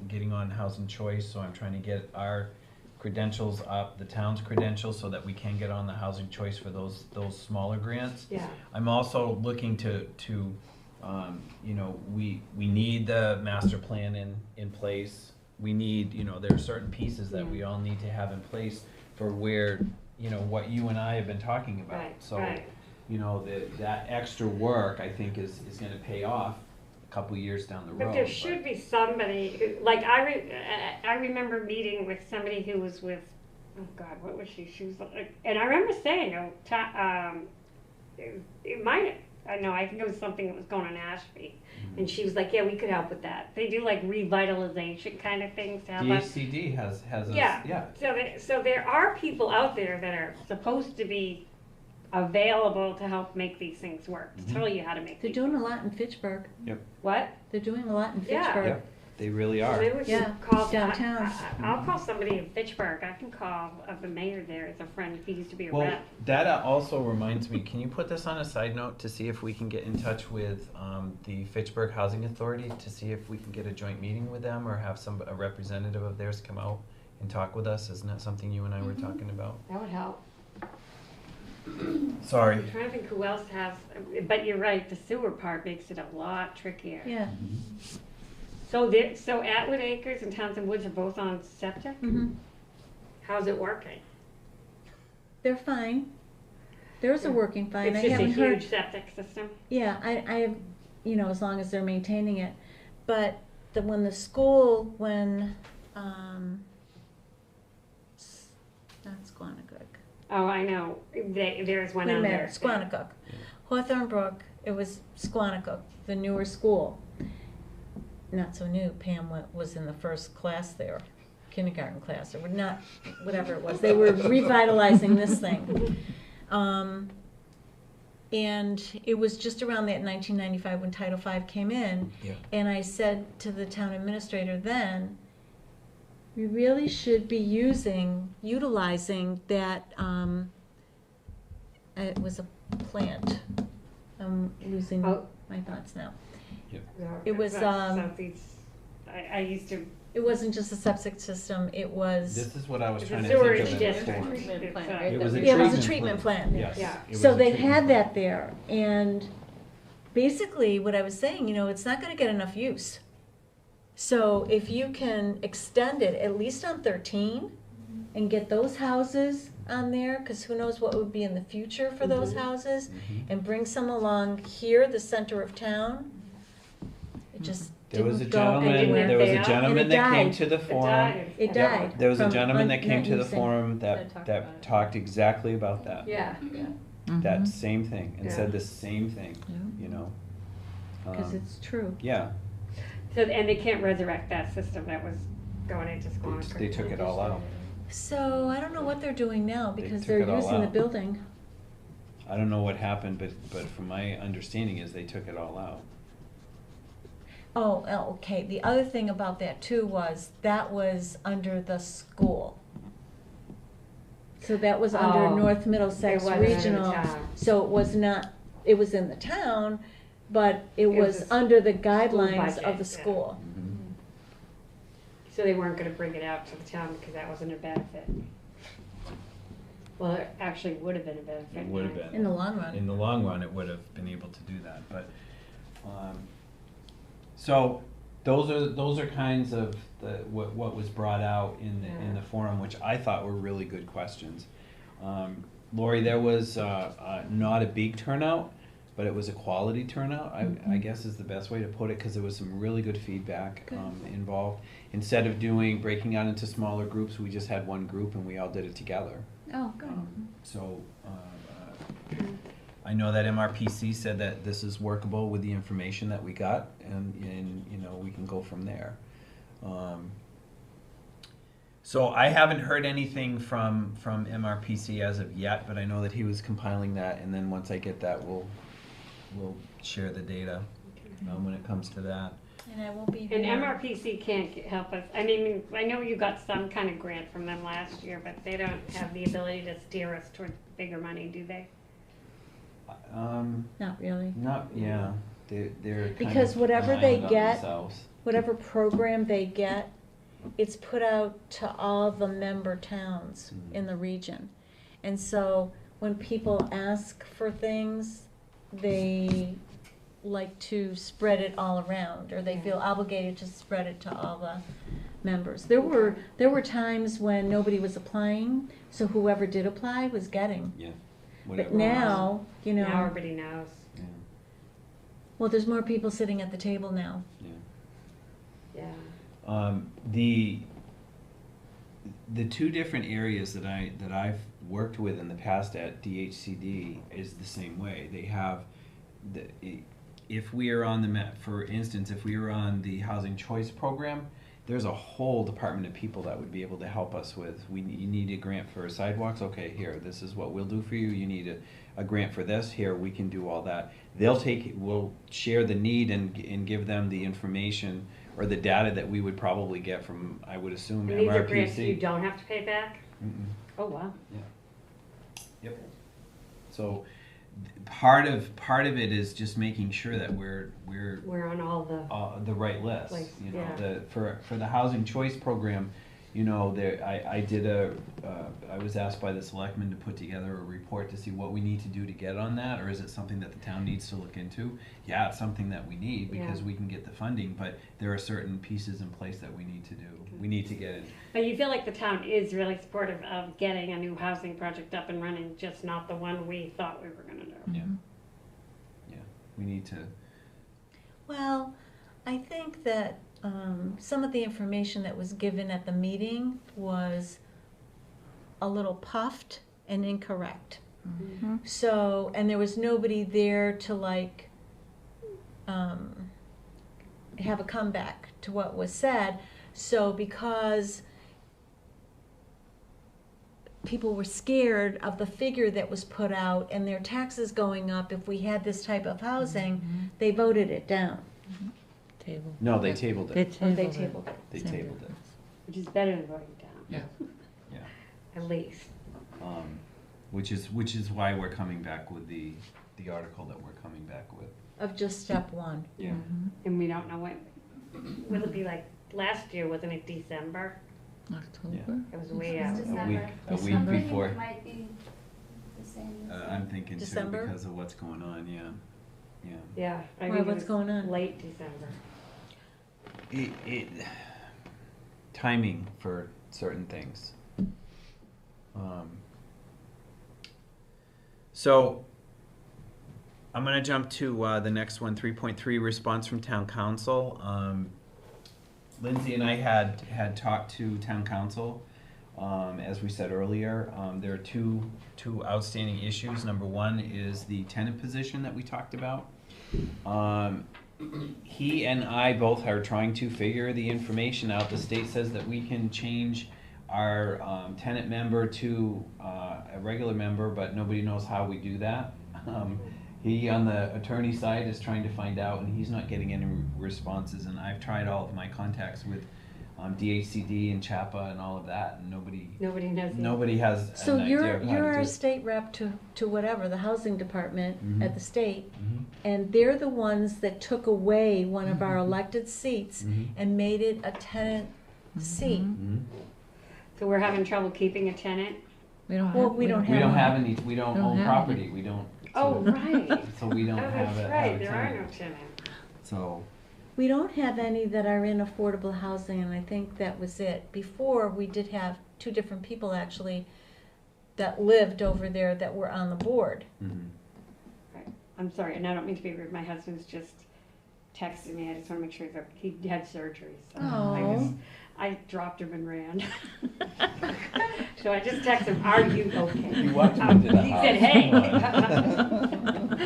getting on Housing Choice, so I'm trying to get our credentials up, the town's credentials, so that we can get on the Housing Choice for those smaller grants. Yeah. I'm also looking to you know, we need the master plan in place. We need, you know, there are certain pieces that we all need to have in place for where, you know, what you and I have been talking about. Right, So, right. you know, that extra work, I think, is gonna pay off a couple years down the road. But there should be somebody, who, like, I remember meeting with somebody who was with, oh God, what was she? She was like, and I remember saying, it might, I know, I think it was something that was going on in Ashby. And she was like, yeah, we could help with that. They do like revitalization kind of things to help us. DHCD has a, Yeah. So there are people out there that are supposed to be available to help make these things work, to tell you how to make they're these doing a things. lot in Fitchburg. What? They're doing a lot in Yeah. Fitchburg. Yep, they really are. Maybe we should Yeah, call downtown. I'll call somebody in Fitchburg. I can call the mayor there as a friend. He used to be a Well, rep. that also reminds me, can you put this on a side note to see if we can get in touch with the Fitchburg Housing Authority to see if we can get a joint meeting with them or have a representative of theirs come out and talk with us? Isn't that something you and I were talking about? That would help. Sorry. I'm trying to think who else has, but you're right, the sewer part makes it a lot trickier. Yeah. So Atwood Acres and Townsend Woods are both on septic? Mm-hmm. How's it working? They're fine. Theirs are working fine. It's I just a haven't heard. huge septic system? Yeah, I have, as long as they're maintaining it. But when the school, not Squanicook. Oh, I know, there's one Wait a on minute, there. Squanicook. Hawthorne Brook, it was Squanicook, the newer school. Not so new, Pam was in the first class there, kindergarten class, or not, whatever it was. They were revitalizing this thing. And it was just around that 1995 when Title V came in. Yeah. And I said to the town administrator then, we really should be utilizing that, it was a plant. I'm losing Oh. my thoughts now. Yep. It was, Southeast, I used to, It wasn't just a septic system, it was, This is what I was it's trying a to think sewerage of it district. before. Treatment plant, It's, right? It was a yeah, it was a treatment treatment plant. Yes. Yeah. it was So a they treatment had plant. that there, and basically what I was saying, it's not gonna get enough use. So if you can extend it, at least on 13, and get those houses on there, because who knows what would be in the future for those houses, Mhm. and bring some along here, the center of town, it just There was a didn't go gentleman, anywhere. there was And a it gentleman that came died. to the it forum. died. It died. There was a from gentleman that came to the not using. forum That talked about that it. talked exactly about that. Yeah, That Mhm. same thing, and Yeah. said the same thing, Yeah. you know? Because Um, it's true. Yeah, so, and they can't resurrect that system that was going into Squanicook. they took it all out. So I don't know what they're doing now, They because took they're it all using the out. building. I don't know what happened, but from my understanding is they took it all out. Oh, okay, the other thing about that too was, that was under the school. So that was under Oh, North Middlesex it wasn't under the Regional. town. So it was not, it was in the town, but it was was a under the guidelines budget, of the yeah. school. So they weren't gonna bring it out to the town because that wasn't a benefit. Well, it actually would have been a benefit. It would have been. In the long run. In the long run, it would have been able to do that, but, so, those are kinds of what was brought out in the forum, which I thought were really good questions. Lori, there was, not a big turnout, but it was a quality turnout, I guess is the best way to put it, cause there was some really good feedback, Good. Involved. Instead of breaking out into smaller groups, we just had one group and we all did it together. Oh, good. So, I know that MRPC said that this is workable with the information that we got, and we can go from there. So I haven't heard anything from MRPC as of yet, but I know that he was compiling that, and then once I get that, we'll share the data when it comes to that. And I won't be And here. MRPC can't help us, I mean, I know you got some kind of grant from them last year, but they don't have the ability to steer us towards bigger money, do they? Not really. They're kind Because of whatever an they island on get- themselves. Whatever program they get, it's put out to all the member towns in the region. And so when people ask for things, they like to spread it all around, or they feel obligated to spread it to all the members. There were times when nobody was applying, so whoever did apply was getting. Yeah. But Whatever. now, Now everybody knows. Yeah. well, there's more people sitting at the table now. Yeah. Yeah. The two different areas that I've worked with in the past at DHCD is the same way. They have if we are on for instance, if we were on the Housing Choice Program, there's a whole department of people that would be able to help us with. You need a grant for sidewalks. Okay, here, this is what we'll do for you. You need a grant for this. Here, we can do all that. We'll share the need and give them the information or the data that we would probably get from, I would assume, And these are grants MRPC. you don't have to pay back? Mm-mm. Oh, wow. Yep. So part of it is just making sure that we're We're on all the, the right list. Like, You know, yeah. for the Housing Choice Program, you know, I was asked by the selectmen to put together a report to see what we need to do to get on that, or is it something that the town needs to look into? Yeah, it's something that we need because Yeah. we can get the funding, but there are certain pieces in place that we need to do. We need to get it. But you feel like the town is really supportive of getting a new housing project up and running, just not the one we thought we were gonna do. Yeah. Yeah, we need to. Well, I think that some of the information that was given at the meeting was a little puffed and incorrect. Mhm. So, and there was nobody there to like have a comeback to what was said. So because people were scared of the figure that was put out and their taxes going up if we had this type of housing, they voted it down. Table. No, they tabled They it. Or they tabled it. tabled it. They Same tabled it. difference. Which is better than voting down. Yeah. Yeah. At least. Which is why we're coming back with the article that we're coming back with. Of just step one. Yeah. And we don't know when, will it be like last year, wasn't it December? October. It was way It's out. December. A week I'm thinking before. it might be the same. I'm thinking December? too because of what's going on. Yeah. Yeah. Yeah. I Why, think it what's was going on? Late December. Timing for certain things. So I'm going to jump to the next one, 3.3, response from town council. Lindsay and I had talked to town council. As we said earlier, there are two outstanding issues. Number one is the tenant position that we talked about. He and I both are trying to figure the information out. The state says that we can change our tenant member to a regular member, but nobody knows how we do that. He, on the attorney side, is trying to find out, and he's not getting any responses. And I've tried all of my contacts with DHCD and CHAPA and all of that, and nobody has So an idea of how to you're do a it. state rep to whatever, the housing department Mhm. at the state, Mhm. and they're the ones that took away one of our elected seats Mhm. and made it a tenant seat. Mhm. So we're having trouble keeping a tenant? We don't Well, have. we don't We have don't one. have any. We don't Don't own have property. any. We don't. Oh, so- right. So we don't Oh, have that's a right, there are no tenant. tenants. So. We don't have any that are in affordable housing, and I think that was it. Before, we did have two different people actually that lived over there that were on the board. Mhm. I'm sorry, and I don't mean to be rude, my husband's just texted me, I just wanna make sure he had surgery, so Oh. I dropped him and ran. So I just texted him, are you okay? You walked him into the He house. said, hey. Come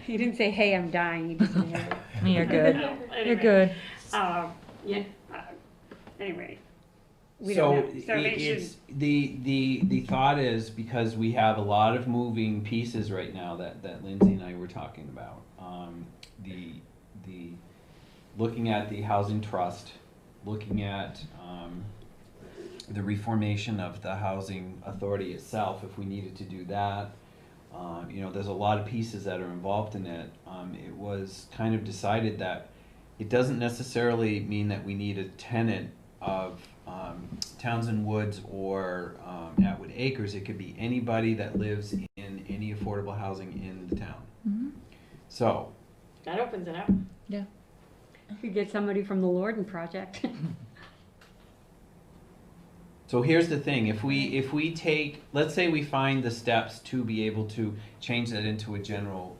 He didn't say, hey, I'm dying, he just said, hey. You're good. Anyway, You're good. Yeah, anyway. We So don't know, so they should, it's the thought is because we have a lot of moving pieces right now that Lindsay and I were talking about. The looking at the housing trust, looking at the reformation of the housing authority itself, if we needed to do that. There's a lot of pieces that are involved in it. It was kind of decided that it doesn't necessarily mean that we need a tenant of Townsend Woods or Atwood Acres. It could be anybody that lives in any affordable housing in the town. Mhm. that opens it up. Yeah. You could get somebody from the Lorden Project. So here's the thing: if we take, let's say we find the steps to be able to change that into a general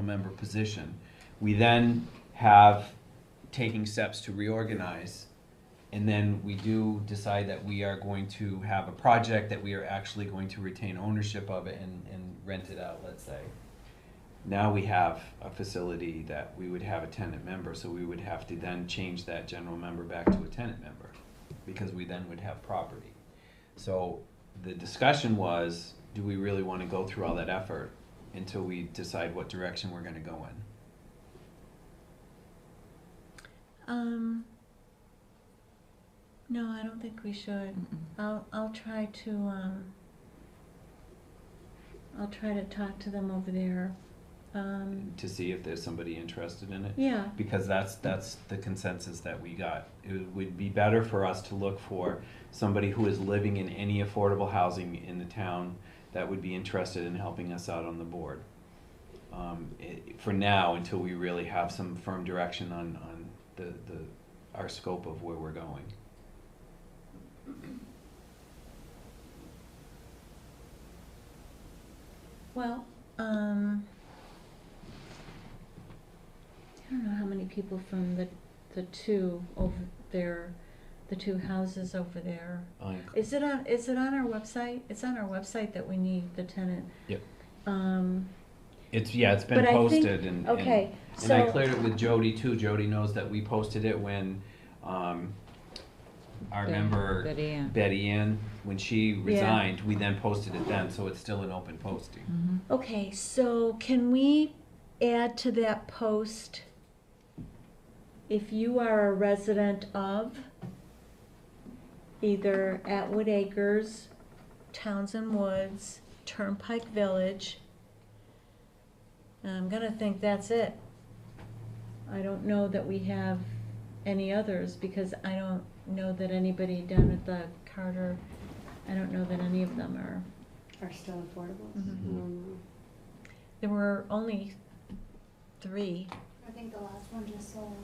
member position, we then have taking steps to reorganize, and then we do decide that we are going to have a project that we are actually going to retain ownership of it and rent it out, let's say. Now we have a facility that we would have a tenant member, so we would have to then change that general member back to a tenant member, because we then would have property. So the discussion was, do we really want to go through all that effort until we decide what direction we're going to go in? No, I don't think we should. I'll try to talk to them over there to see if there's somebody interested in it. Yeah. Because that's the consensus that we got. It would be better for us to look for somebody who is living in any affordable housing in the town that would be interested in helping us out on the board. For now, until we really have some firm direction on our scope of where we're going. Well, I don't know how many people from the two over there, the two houses over there. Is it on our website? It's on our website that we need the tenant. Yep. It's been But I think- posted and okay, and I so- cleared it with Jody too. Jody knows that we posted it when our member Betty Ann, when she resigned, we then posted it then, so it's still an open posting. Mm-hmm. Okay, so can we add to that post, if you are a resident of either Atwood Acres, Townsend Woods, Turnpike Village, I'm gonna think that's it. I don't know that we have any others, because I don't know that anybody down at the Carter, I don't know that any of them are. Are still affordable? Mhm. There were only 3, I think the last one just sold.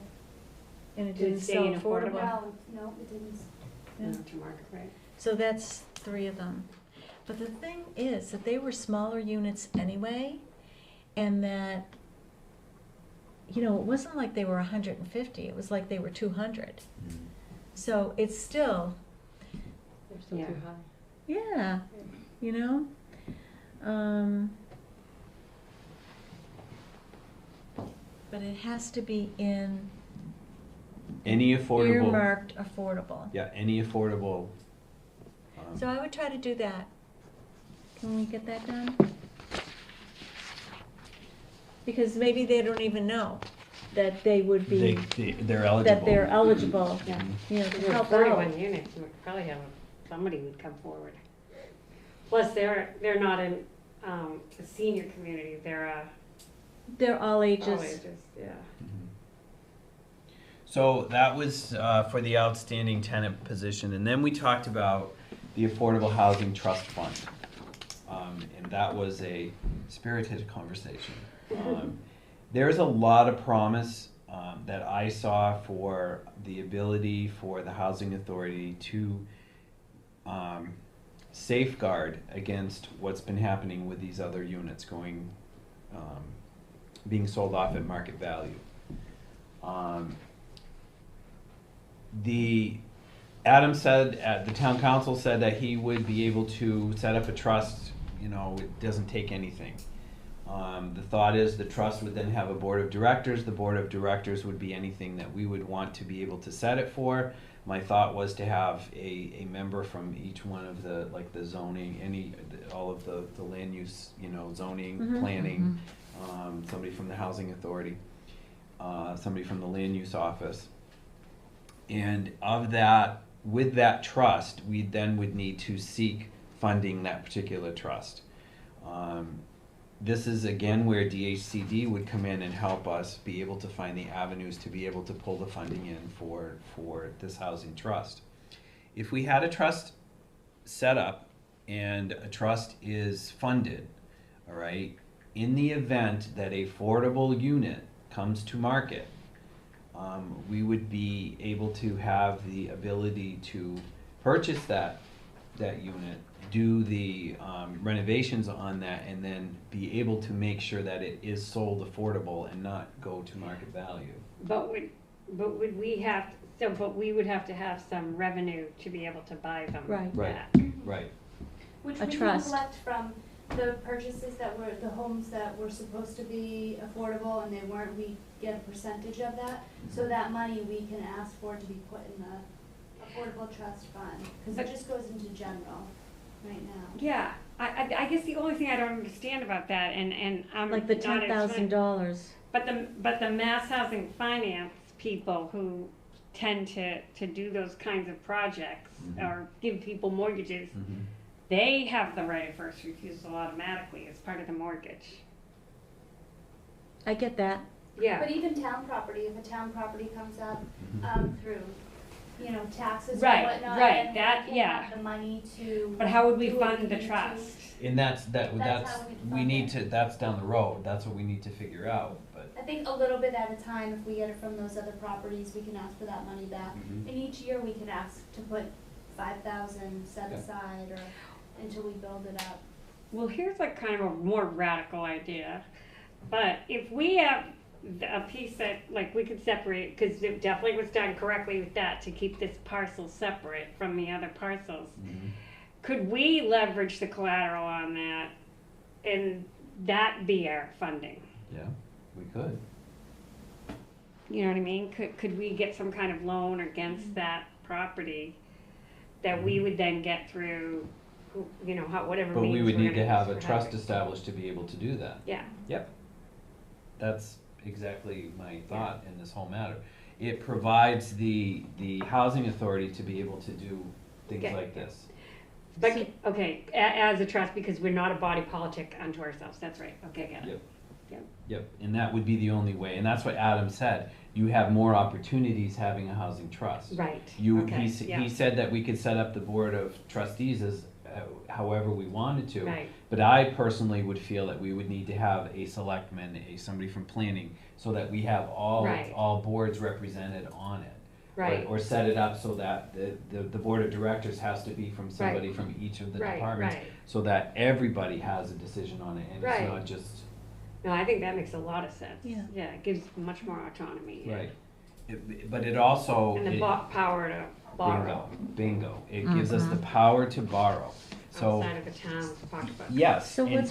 and it Did it didn't stay sell in affordable? affordable. No, it didn't. Yeah. To market rate. So that's 3 of them. But the thing is that they were smaller units anyway, and that, you know, it wasn't like they were 150, it was like they were 200. So it's still, They're still Yeah. too high. yeah, you know? But it has to be in Any affordable. earmarked affordable. Yeah, any affordable. So I would try to do that. Can we get that done? Because maybe they don't even know that they would be, they're eligible. that they're eligible, Yeah. you know, to There were help 41 out. units, we could probably have somebody would come forward. Plus, they're not in a senior community, they're They're all ages. all ages, yeah. So that was for the outstanding tenant position, and then we talked about the Affordable Housing Trust Fund, and that was a spirited conversation. There's a lot of promise that I saw for the ability for the Housing Authority to safeguard against what's been happening with these other units going, being sold off at market value. Adam said, the town council said that he would be able to set up a trust, you know, it doesn't take anything. The thought is the trust would then have a board of directors. The board of directors would be anything that we would want to be able to set it for. My thought was to have a member from each one of the, like the zoning, all of the land use, you know, zoning, planning, somebody from the housing authority, somebody from the land use office. And of that, with that trust, we then would need to seek funding that particular trust. This is again where DHCD would come in and help us be able to find the avenues to be able to pull the funding in for this housing trust. If we had a trust set up and a trust is funded, all right, in the event that a affordable unit comes to market, we would be able to have the ability to purchase that unit, do the renovations on that, and then be able to make sure that it is sold affordable and not go to market value. But would we have, but we would have to have some revenue to be able to buy them Right. back. Right. Which A we can trust. collect from the purchases that were, the homes that were supposed to be affordable and they weren't, we get a percentage of that. So that money we can ask for to be put in the affordable trust fund, because it just goes into general right now. Yeah, I guess the only thing I don't understand about that, and I'm Like the not $10,000. But the mass housing finance people who tend to do those kinds of projects or give people mortgages, they have the right of first refusal automatically as part of the mortgage. I get that. Yeah, But even town property, if a town property comes up, through, taxes or Right, whatnot, right, and that- they can yeah. have the money to. but how would we do what fund the need to. trust? And that's That's how we we fund need it. to, that's down the road, that's what we need to figure out, but. I think a little bit at a time, if we get it from those other properties, we can ask for that money back. Mhm. And each year, we can ask to put 5,000 set Okay. aside, or until we build it up. Well, here's like kind of a more radical idea, but if we have a piece that, like, we could separate, because it definitely was done correctly with that, to keep this parcel separate from the other parcels. Could we leverage the collateral on that and that be our funding? Yeah, we could. You know what I mean? Could we get some kind of loan against that property that we would then get through, whatever But we means would we're need to gonna have use a for trust having. established to be able to do that. Yeah, Yep. That's exactly my thought in this whole matter. It provides the housing authority to be able to do things Okay. like this. but, okay, as a trust, because we're not a body politic unto ourselves, that's right, okay, got it. Yep. Yep. Yep, and that would be the only way, and that's what Adam said. You have more opportunities having a housing trust. Right, You, okay, yeah. he said that we could set up the board of trustees as, however we wanted to. Right. But I personally would feel that we would need to have a selectman, somebody from planning, so that we have Right. all boards represented on it. Right. Or set it up so that the board of directors has to be from somebody from each of the Right, departments. right. So that everybody has a decision on it, and it's Right. not just, No, I think that makes a lot of sense. Yeah. Yeah, it gives much more autonomy. Yeah. right. But it also. And the it- power to borrow Bingo. It gives us the power to borrow. So, outside of the town, as talked about. yes. So and-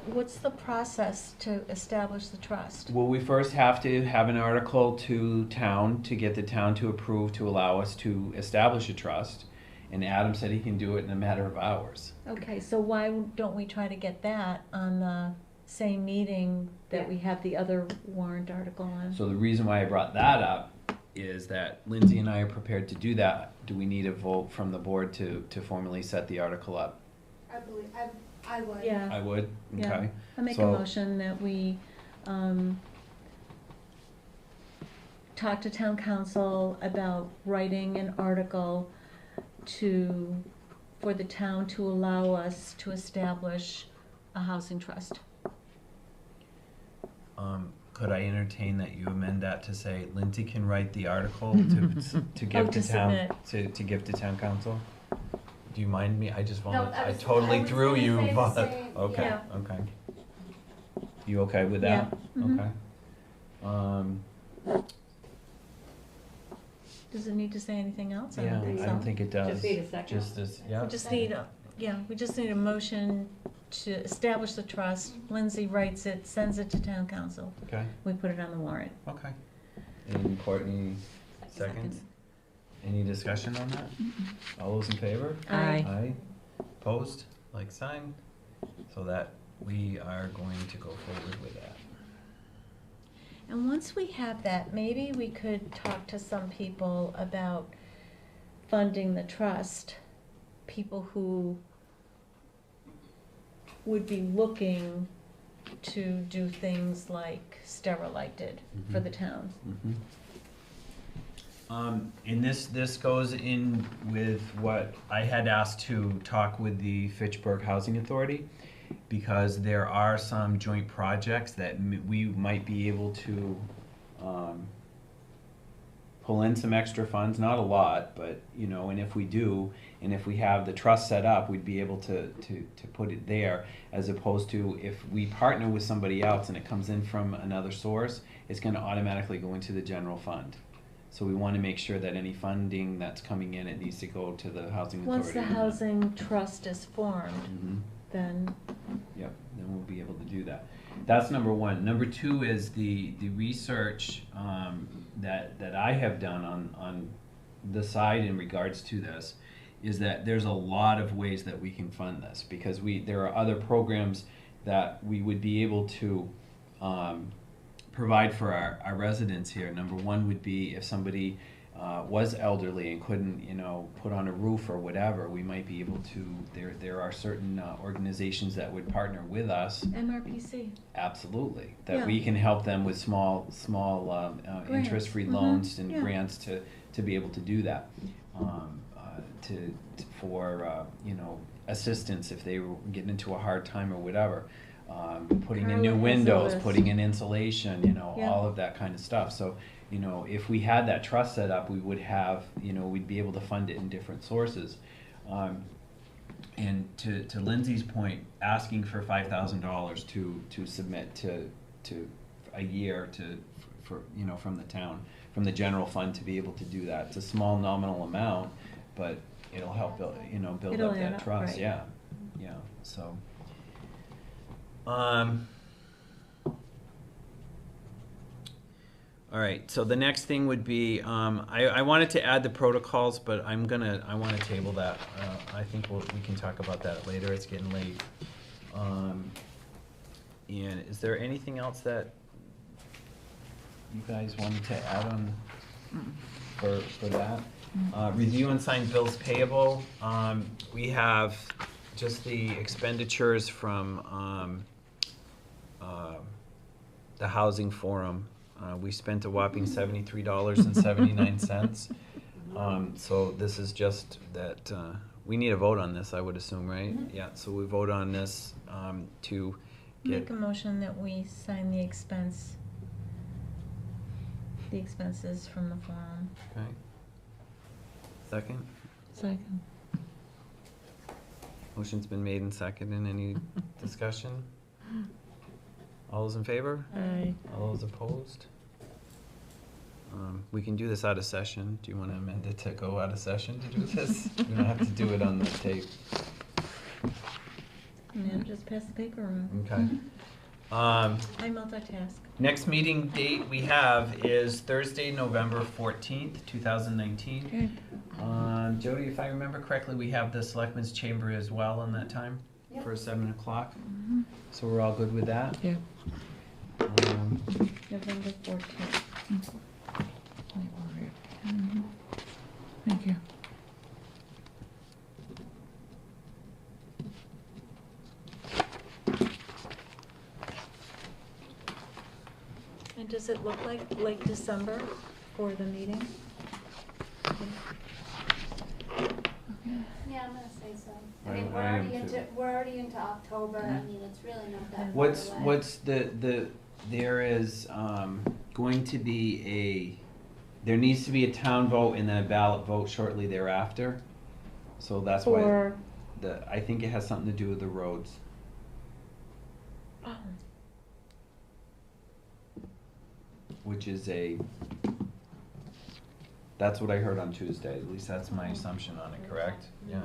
what's the process to establish the trust? Well, we first have to have an article to town to get the town to approve to allow us to establish a trust. And Adam said he can do it in a matter of hours. Okay, so why don't we try to get that on the same meeting that Yeah. we have the other warrant article on? So the reason why I brought that up is that Lindsay and I are prepared to do that. Do we need a vote from the board to formally set the article up? I believe, I would. Yeah, I would, Yeah. okay. I make a So- motion that we, talk to town council about writing an article for the town to allow us to establish a housing trust. Could I entertain that you amend that to say Lindsay can write the article to give to to town, submit. to give to town council? Do you mind me? I just No, wanted, I I was- totally I was threw gonna you, say the but, same, okay, yeah. okay. You okay with that? mhm. Okay. Does it need to say anything else? I Yeah, don't think so. I don't think it does. Just need a second. Just as, yeah. We just need a motion to establish the trust. Lindsay writes it, sends it to town council. Okay, We put it on the warrant. okay. And Courtney, seconds? Any discussion on that? All those in favor? Aye. Aye. Opposed, like sign, so that we are going to go forward with that. And once we have that, maybe we could talk to some people about funding the trust, people who would be looking to do things like Sterilite did for the town. And this goes in with what I had asked to talk with the Fitchburg Housing Authority, because there are some joint projects that we might be able to pull in some extra funds, not a lot, but, and if we do, and if we have the trust set up, we'd be able to put it there, as opposed to if we partner with somebody else and it comes in from another source, it's gonna automatically go into the general fund. So we wanna make sure that any funding that's coming in, it needs to go to the housing authority. Once the housing trust is formed, Mhm. then, Yep, then we'll be able to do that. That's number one. Number two is the research that I have done on the side in regards to this, is that there's a lot of ways that we can fund this, because there are other programs that we would be able to provide for our residents here. Number one would be if somebody was elderly and couldn't, put on a roof or whatever, we might be able to, there are certain organizations that would partner with us, MRPC. absolutely, that Yeah. we can help them with small Grants. interest-free Mhm. loans and Yeah. grants to be able to do that. For assistance if they were getting into a hard time or whatever. Putting in new Carla has windows, a list. putting in insulation, Yeah. all of that kind of stuff. So, if we had that trust set up, we would have, we'd be able to fund it in different sources. And to Lindsay's point, asking for $5,000 to submit to a year for from the town, from the general fund to be able to do that. It's a small nominal amount, but it'll help build It'll up add that up, trust. right. Yeah, yeah. So. All right, so the next thing would be, I wanted to add the protocols, but I want to table that. I think we can talk about that later, it's getting late. And is there anything else that you guys wanted to add on for that? Review and sign bills payable. We have just the expenditures from the housing forum. We spent a whopping $73.79. So this is just that, we need a vote on this, I would assume, right? Mhm. Yeah, so we vote on this to get. Make a motion that we sign the expenses from the forum. Okay. Second? Second. Motion's been made and seconded. Any discussion? All those in favor? Aye. All those opposed? We can do this out of session. Do you want to amend it to go out of session to do this? We don't have to do it on the tape. And then just pass the paper around. Okay. I multitask. Next meeting date we have is Thursday, November 14th, 2019. Okay. Jody, if I remember correctly, we have the Selectmen's Chamber as well on that time for 7 o'clock. So we're all good with that? Yeah. November 14th. Thank you. And does it look like late December for the meeting? Yeah, I'm gonna say so. I I- mean, I am too. we're already into October, I mean, it's really not that far What's away. there is going to be there needs to be a town vote and then a ballot vote shortly thereafter. So that's why For, I think it has something to do with the roads. oh, Which is that's what I heard on Tuesday, at least that's my assumption on it, correct? Yeah.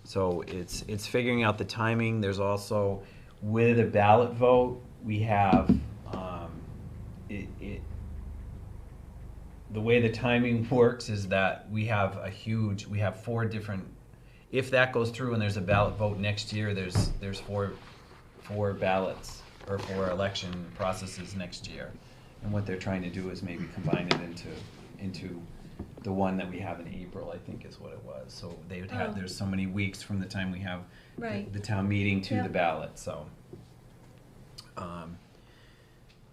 So it's figuring out the timing, there's also, with a ballot vote, we have, the way the timing works is that we have 4 different, if that goes through and there's a ballot vote next year, there's four ballots, or 4 election processes next year. And what they're trying to do is maybe combine it into the one that we have in April, I think is what it was. So they would have, Oh. there's so many weeks from the time we have right. the town meeting to the Yep. ballot, so.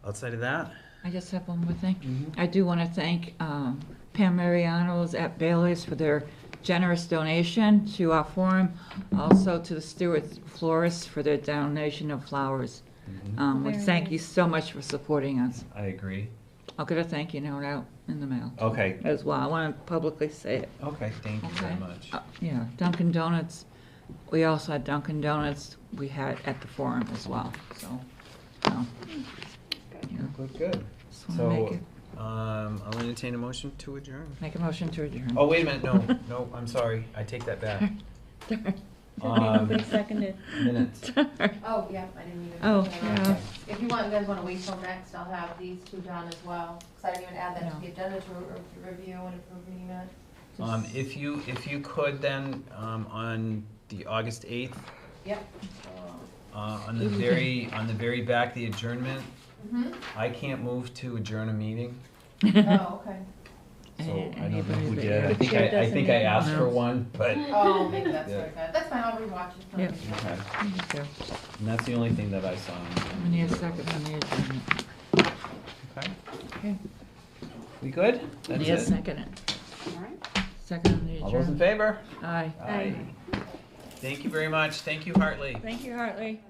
Outside of that? I just have one more thing. Mhm. I do want to thank Pam Mariano's at Bailey's for their generous donation to our forum. Also to the Stewart Florists for their donation of flowers. Mhm. We Very thank you nice. so much for supporting us. I agree. I'll get a thank you note out in the mail Okay, as well. I want to publicly say it. okay, thank you very Okay. much. Yeah, Dunkin' Donuts. We also had Dunkin' Donuts we had at the forum as well, so. yeah. Good, good. Just wanna make So, it- I'll entertain a motion to adjourn. Make a motion to adjourn. Oh, wait a minute, no, I'm sorry, I take that back. Nobody seconded. Minutes. Oh, yeah, I didn't even. Oh, think yeah. about that. If you guys wanna wait till next, I'll have these 2 done as well, cause I didn't even add that to No. the agenda to review and approve the minutes. If you could then, on the August 8th, Yep. on the very back, the adjournment, Mm-hmm. I can't move to adjourn a meeting. Oh, okay. So I don't know Anybody who that- did. I yeah. think Chair I doesn't think I make asked for notes. one, but Oh, maybe that's Yeah. what it got. That's fine, I'll rewatch it. Yeah. okay. Me too. And that's the only thing that I saw. We need a second on the adjournment. Okay. Okay. We good? That's Need a it. second it. Second on the All those in adjournment. favor? Aye. Aye. Thank you very much. Thank you, Hartley. Thank you, Hartley.